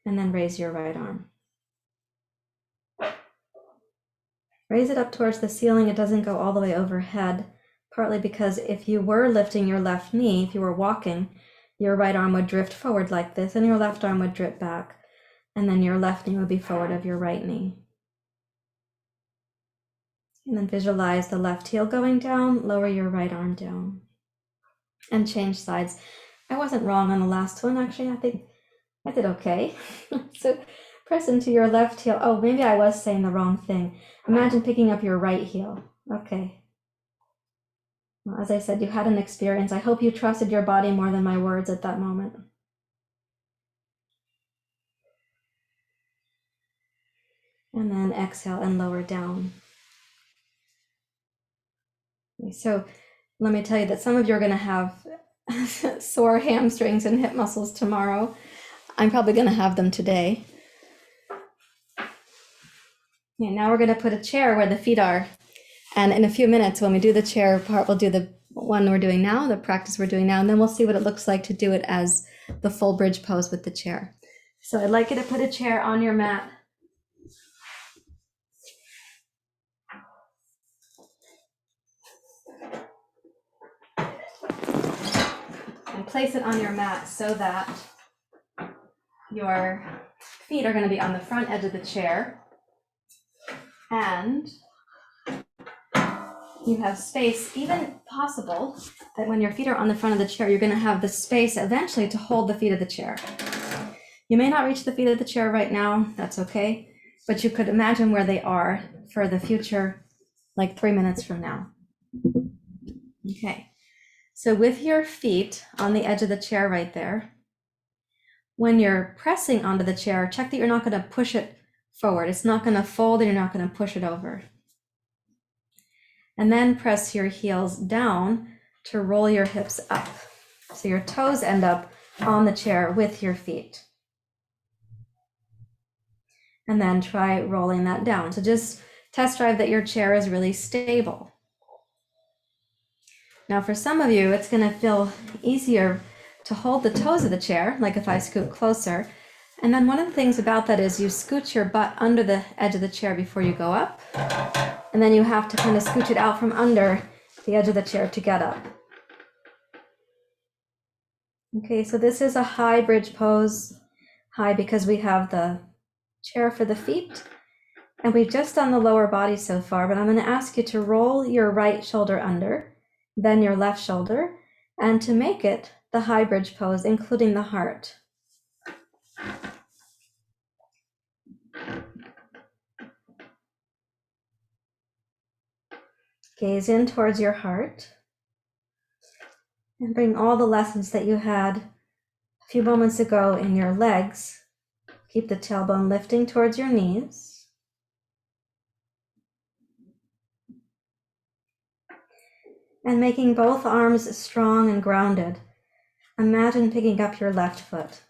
And then raise your right arm. Raise it up towards the ceiling. It doesn't go all the way overhead, partly because if you were lifting your left knee, if you were walking, your right arm would drift forward like this, and your left arm would drip back, and then your left knee would be forward of your right knee. And then visualize the left heel going down, lower your right arm down, and change sides. I wasn't wrong on the last one, actually. I think I did okay. So press into your left heel. Oh, maybe I was saying the wrong thing. Imagine picking up your right heel. Okay. Well, as I said, you had an experience. I hope you trusted your body more than my words at that moment. And then exhale and lower down. So let me tell you that some of you are going to have sore hamstrings and hip muscles tomorrow. I'm probably going to have them today. Okay, now we're going to put a chair where the feet are. And in a few minutes, when we do the chair part, we'll do the one we're doing now, the practice we're doing now, and then we'll see what it looks like to do it as the full bridge pose with the chair. So I'd like you to put a chair on your mat. And place it on your mat so that your feet are going to be on the front edge of the chair. And you have space, even possible that when your feet are on the front of the chair, you're going to have the space eventually to hold the feet of the chair. You may not reach the feet of the chair right now, that's okay, but you could imagine where they are for the future, like 3 minutes from now. Okay, so with your feet on the edge of the chair right there, when you're pressing onto the chair, check that you're not going to push it forward. It's not going to fold and you're not going to push it over. And then press your heels down to roll your hips up. So your toes end up on the chair with your feet. And then try rolling that down. So just test drive that your chair is really stable. Now for some of you, it's going to feel easier to hold the toes of the chair, like if I scoot closer. And then one of the things about that is you scoot your butt under the edge of the chair before you go up. And then you have to kind of scooch it out from under the edge of the chair to get up. Okay, so this is a high bridge pose. High because we have the chair for the feet. And we've just done the lower body so far, but I'm going to ask you to roll your right shoulder under, then your left shoulder, and to make it the high bridge pose, including the heart. Gaze in towards your heart and bring all the lessons that you had a few moments ago in your legs. Keep the tailbone lifting towards your knees. And making both arms strong and grounded. Imagine picking up your left foot.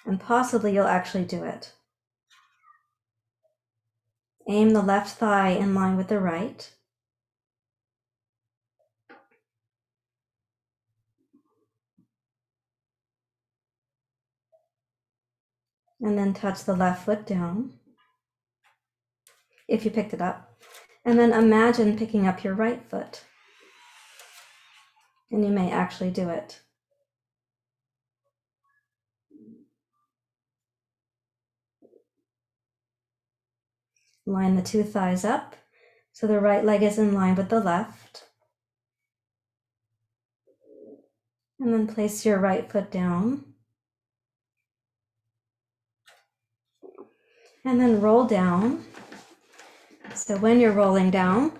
And possibly you'll actually do it. Aim the left thigh in line with the right. And then touch the left foot down, if you picked it up. And then imagine picking up your right foot. And you may actually do it. Line the two thighs up, so the right leg is in line with the left. And then place your right foot down. And then roll down. So when you're rolling down,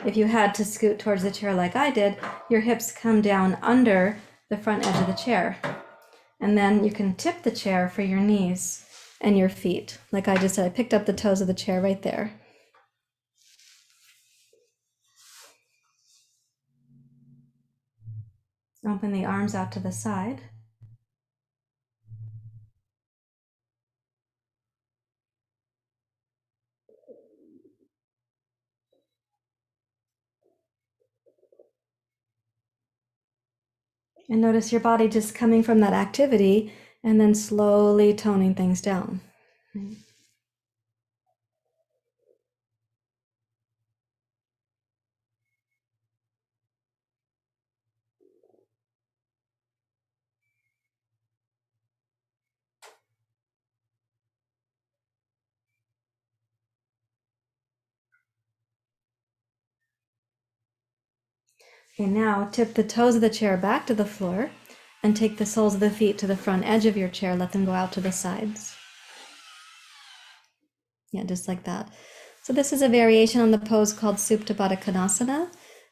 if you had to scoot towards the chair like I did, your hips come down under the front edge of the chair. And then you can tip the chair for your knees and your feet. Like I just said, I picked up the toes of the chair right there. Open the arms out to the side. And notice your body just coming from that activity and then slowly toning things down. Okay, now tip the toes of the chair back to the floor and take the soles of the feet to the front edge of your chair. Let them go out to the sides. Yeah, just like that. So this is a variation on the pose called Tabata Kanasana,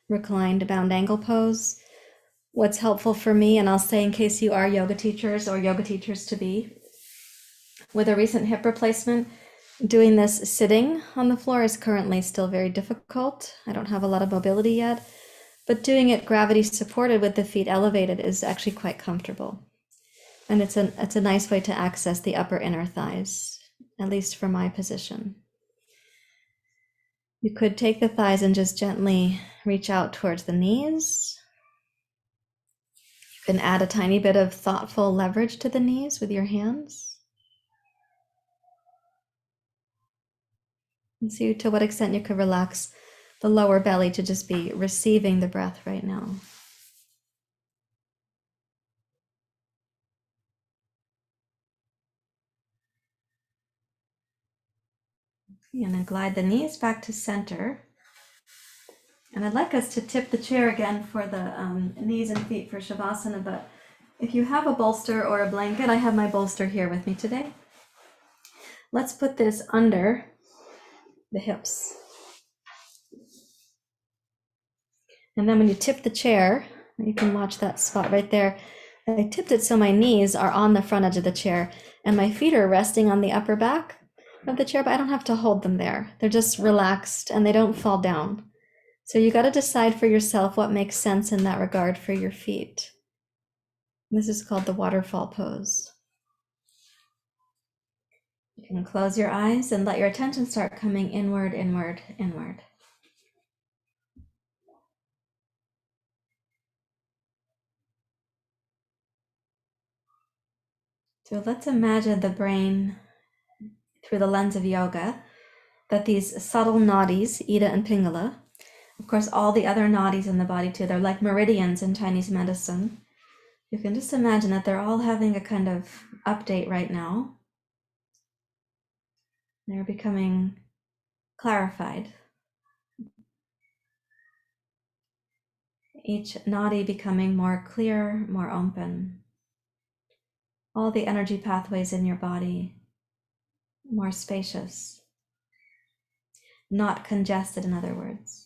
reclined bound angle pose. What's helpful for me, and I'll say in case you are yoga teachers or yoga teachers to be, with a recent hip replacement, doing this sitting on the floor is currently still very difficult. I don't have a lot of mobility yet, but doing it gravity supported with the feet elevated is actually quite comfortable. And it's a nice way to access the upper inner thighs, at least for my position. You could take the thighs and just gently reach out towards the knees. You can add a tiny bit of thoughtful leverage to the knees with your hands. And see to what extent you could relax the lower belly to just be receiving the breath right now. And then glide the knees back to center. And I'd like us to tip the chair again for the knees and feet for Shavasana, but if you have a bolster or a blanket, I have my bolster here with me today. Let's put this under the hips. And then when you tip the chair, you can watch that spot right there. I tipped it so my knees are on the front edge of the chair and my feet are resting on the upper back of the chair, but I don't have to hold them there. They're just relaxed and they don't fall down. So you got to decide for yourself what makes sense in that regard for your feet. This is called the Waterfall Pose. You can close your eyes and let your attention start coming inward, inward, inward. So let's imagine the brain through the lens of yoga, that these subtle nadis, Ida and Pingala, of course, all the other nadis in the body too, they're like meridians in Chinese medicine. You can just imagine that they're all having a kind of update right now. They're becoming clarified. Each nadi becoming more clear, more open. All the energy pathways in your body more spacious, not congested, in other words.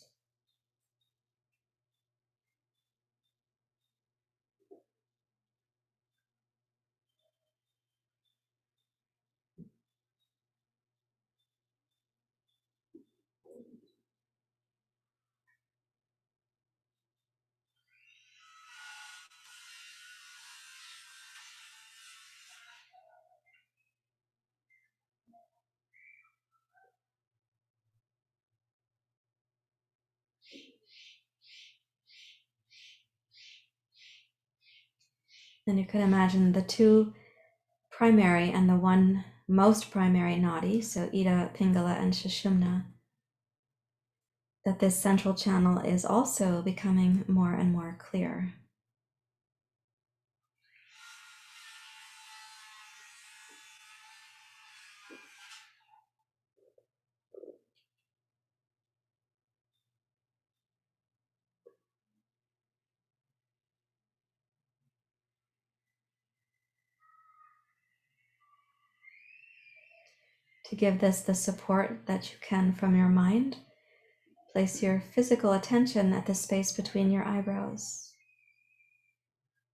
Then you can imagine the two primary and the one most primary nadi, so Ida, Pingala, and Sushumna, that this central channel is also becoming more and more clear. To give this the support that you can from your mind, place your physical attention at the space between your eyebrows.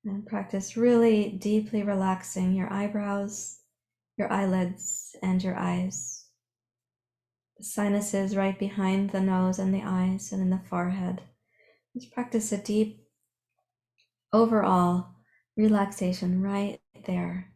And practice really deeply relaxing your eyebrows, your eyelids, and your eyes. The sinuses right behind the nose and the eyes and in the forehead. Just practice a deep overall relaxation right there.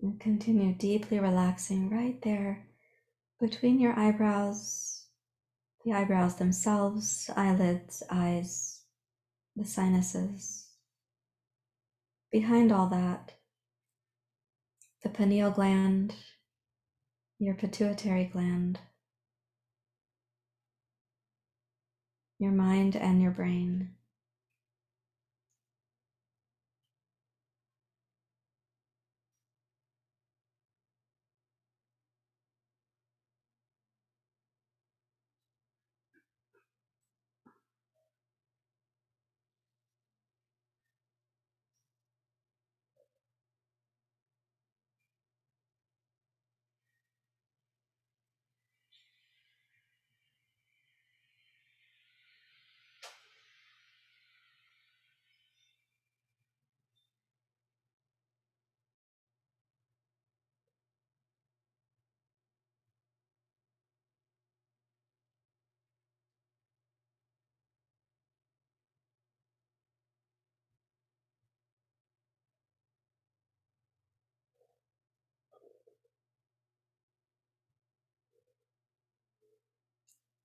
And continue deeply relaxing right there between your eyebrows, the eyebrows themselves, eyelids, eyes, the sinuses. Behind all that, the pineal gland, your pituitary gland, your mind and your brain.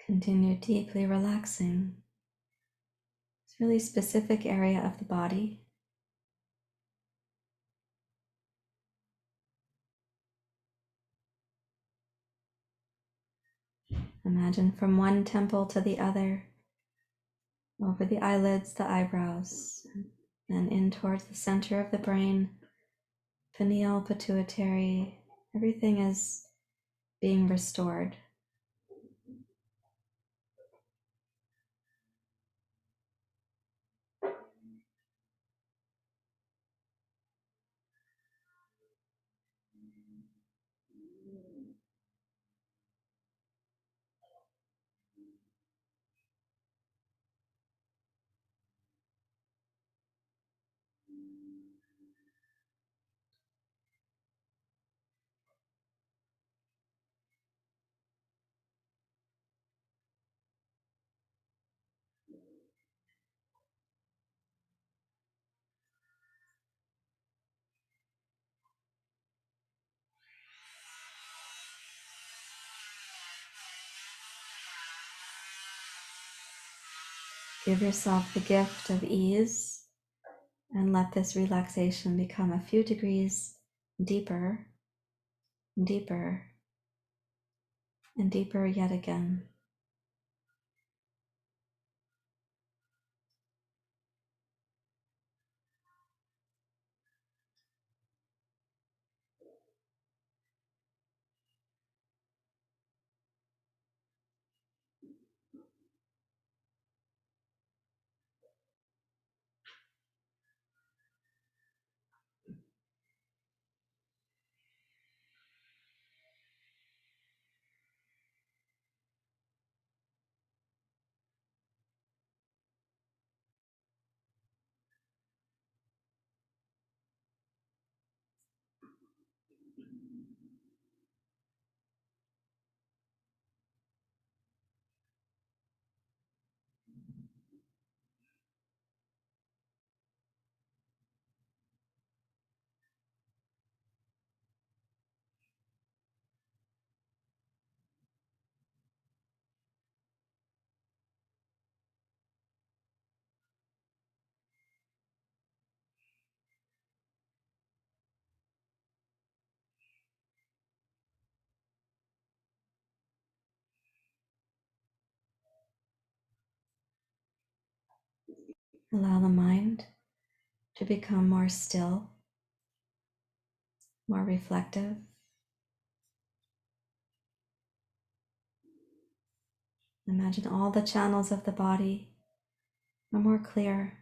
Continue deeply relaxing. It's a really specific area of the body. Imagine from one temple to the other, over the eyelids, the eyebrows, and in towards the center of the brain, pineal, pituitary, everything is being restored. Give yourself the gift of ease and let this relaxation become a few degrees deeper, deeper, and deeper yet again. Allow the mind to become more still, more reflective. Imagine all the channels of the body are more clear.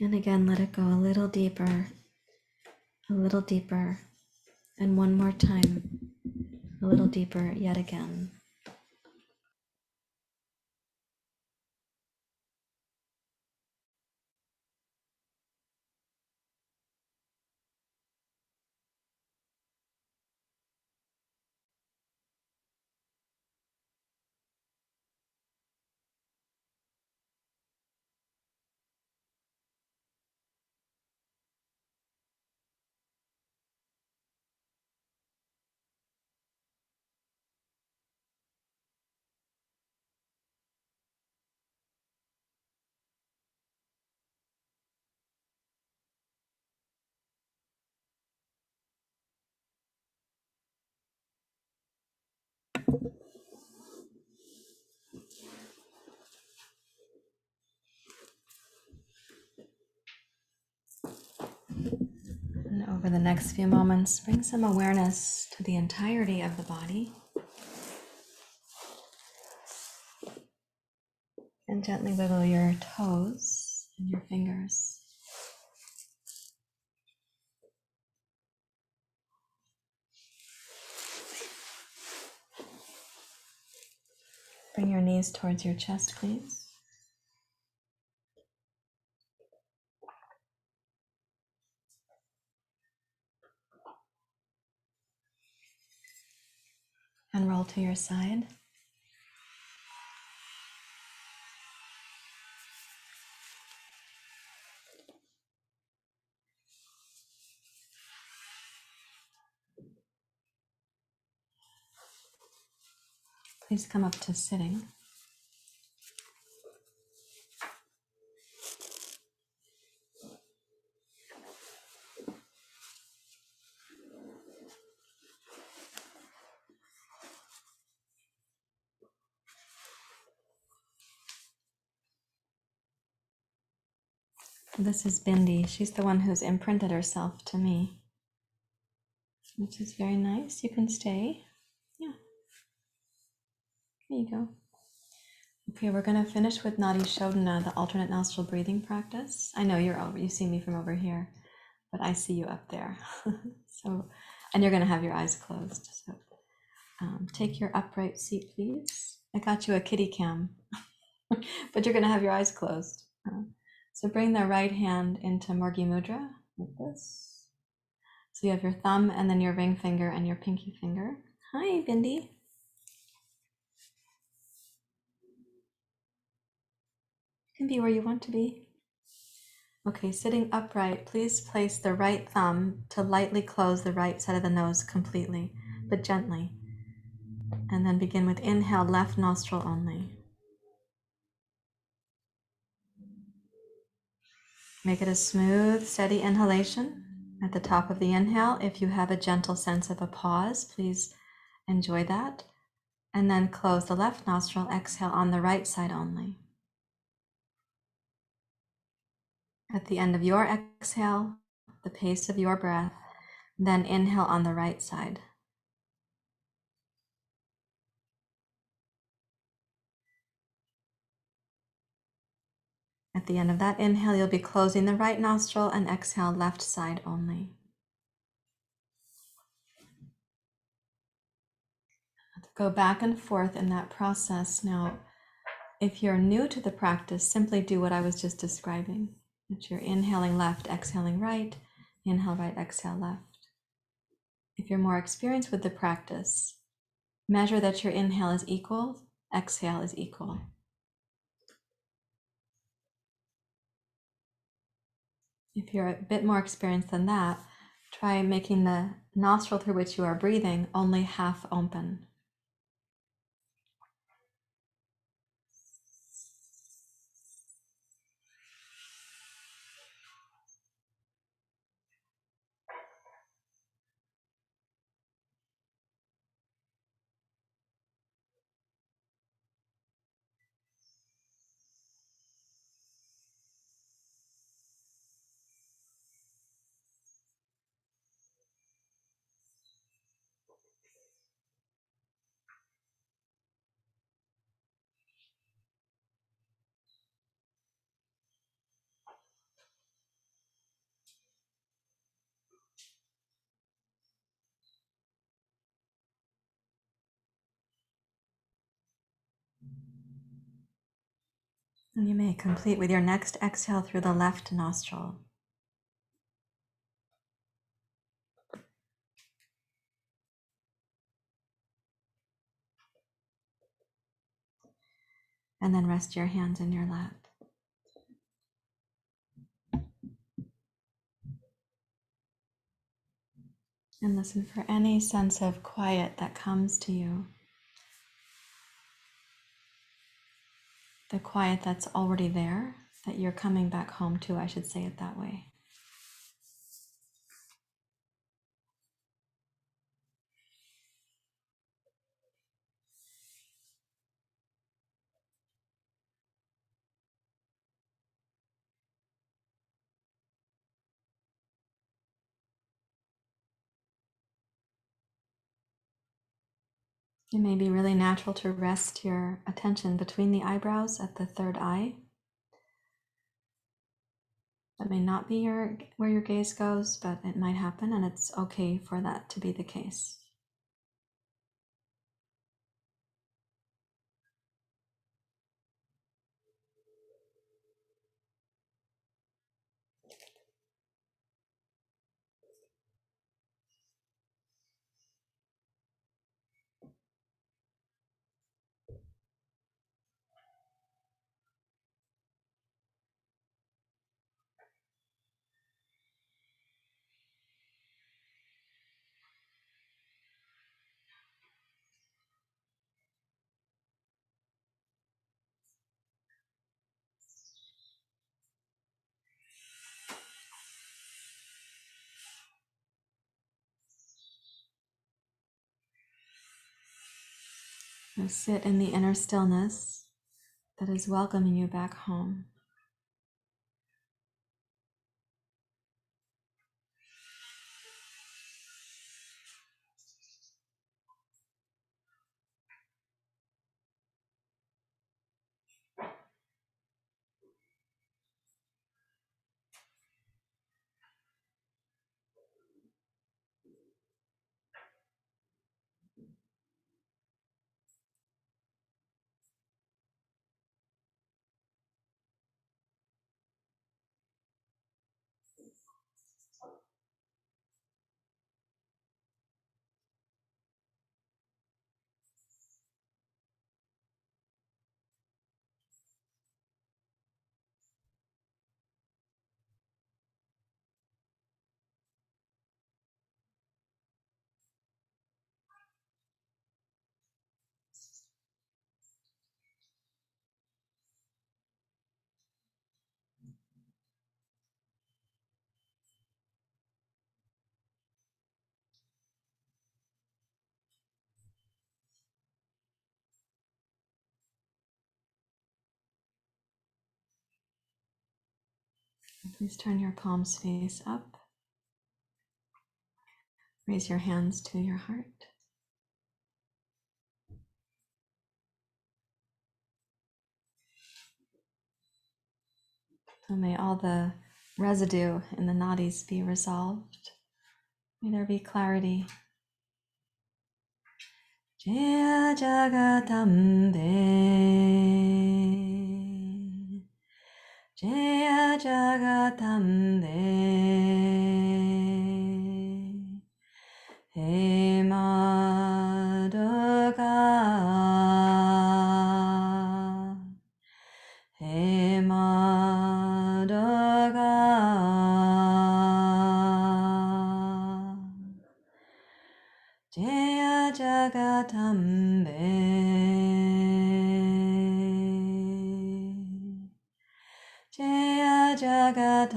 And again, let it go a little deeper, and one more time, a little deeper yet again. And over the next few moments, bring some awareness to the entirety of the body. And gently wiggle your toes and your fingers. Bring your knees towards your chest, please. And roll to your side. Please come up to sitting. This is Bindi. She's the one who's imprinted herself to me, which is very nice. You can stay. Yeah, there you go. Okay, we're going to finish with Nadi Shodhana, the alternate nostril breathing practice. I know you see me from over here, but I see you up there. So, and you're going to have your eyes closed. So take your upright seat, please. I got you a kitty cam, but you're going to have your eyes closed. So bring the right hand into Morgi Mudra, like this. So you have your thumb and then your ring finger and your pinky finger. Hi, Bindi. You can be where you want to be. Okay, sitting upright, please place the right thumb to lightly close the right side of the nose completely, but gently. And then begin with inhale, left nostril only. Make it a smooth, steady inhalation. At the top of the inhale, if you have a gentle sense of a pause, please enjoy that. And then close the left nostril, exhale on the right side only. At the end of your exhale, the pace of your breath, then inhale on the right side. At the end of that inhale, you'll be closing the right nostril and exhale left side only. Go back and forth in that process. Now, if you're new to the practice, simply do what I was just describing. That you're inhaling left, exhaling right, inhale right, exhale left. If you're more experienced with the practice, measure that your inhale is equal, exhale is equal. If you're a bit more experienced than that, try making the nostril through which you are breathing only half open. And you may complete with your next exhale through the left nostril. And then rest your hands in your lap. And listen for any sense of quiet that comes to you. The quiet that's already there, that you're coming back home to, I should say it that way. It may be really natural to rest your attention between the eyebrows at the third eye. That may not be where your gaze goes, but it might happen, and it's okay for that to be the case. So sit in the inner stillness that is welcoming you back home. Please turn your palms face up. Raise your hands to your heart. So may all the residue in the nadis be resolved. May there be clarity. Jaya Jagatambe, Jaya Jagatambe, He Maduka, He Maduka, Jaya Jagatambe, Jaya Jagatambe,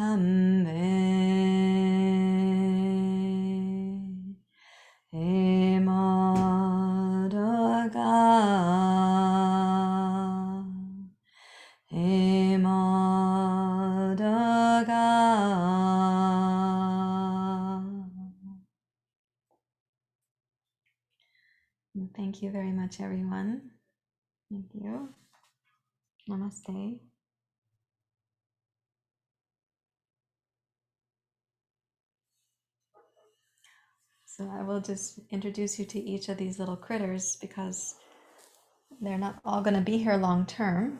He Maduka, He Maduka. Thank you very much, everyone. Thank you. Namaste. So I will just introduce you to each of these little critters because they're not all going to be here long term.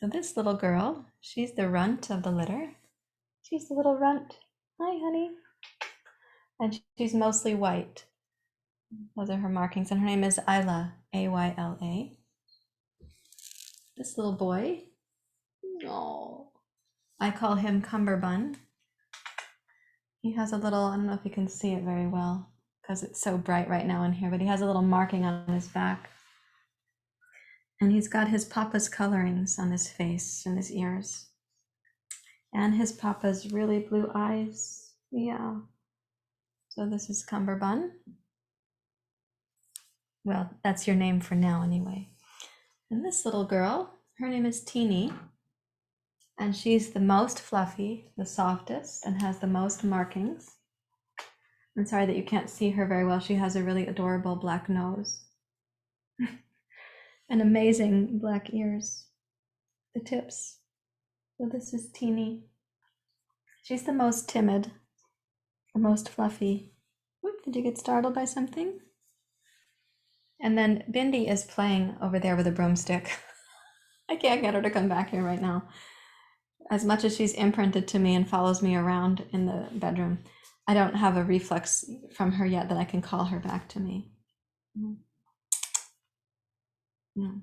So this little girl, she's the runt of the litter. She's the little runt. Hi, honey. And she's mostly white. Those are her markings. And her name is Ayla, Ayla. This little boy, oh, I call him Cumberbund. He has a little, I don't know if you can see it very well because it's so bright right now in here, but he has a little marking on his back. And he's got his papa's colorings on his face and his ears. And his papa's really blue eyes. Yeah. So this is Cumberbund. Well, that's your name for now anyway. And this little girl, her name is Teeny. And she's the most fluffy, the softest, and has the most markings. I'm sorry that you can't see her very well. She has a really adorable black nose. And amazing black ears. The tips. So this is Teeny. She's the most timid, the most fluffy. Whoop, did you get startled by something? And then Bindi is playing over there with a broomstick. I can't get her to come back here right now. As much as she's imprinted to me and follows me around in the bedroom, I don't have a reflex from her yet that I can call her back to me. No.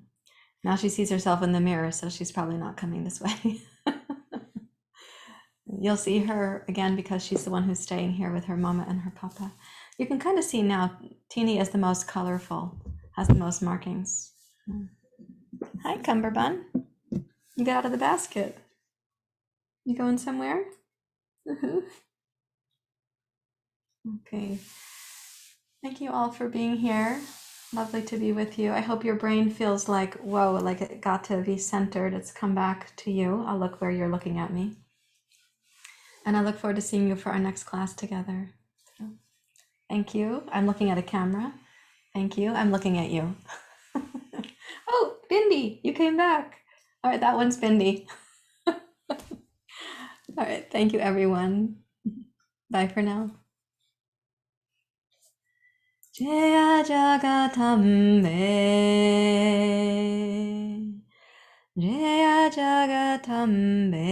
Now she sees herself in the mirror, so she's probably not coming this way. You'll see her again because she's the one who's staying here with her mama and her papa. You can kind of see now, Teeny is the most colorful, has the most markings. Hi, Cumberbund. You got out of the basket. You going somewhere? Okay. Thank you all for being here. Lovely to be with you. I hope your brain feels like, whoa, like it got to be centered. It's come back to you. I'll look where you're looking at me. And I look forward to seeing you for our next class together. So, thank you. I'm looking at a camera. Thank you. I'm looking at you. Oh, Bindi, you came back. All right, that one's Bindi. All right, thank you, everyone. Bye for now. Jaya Jagatambe, Jaya Jagatambe.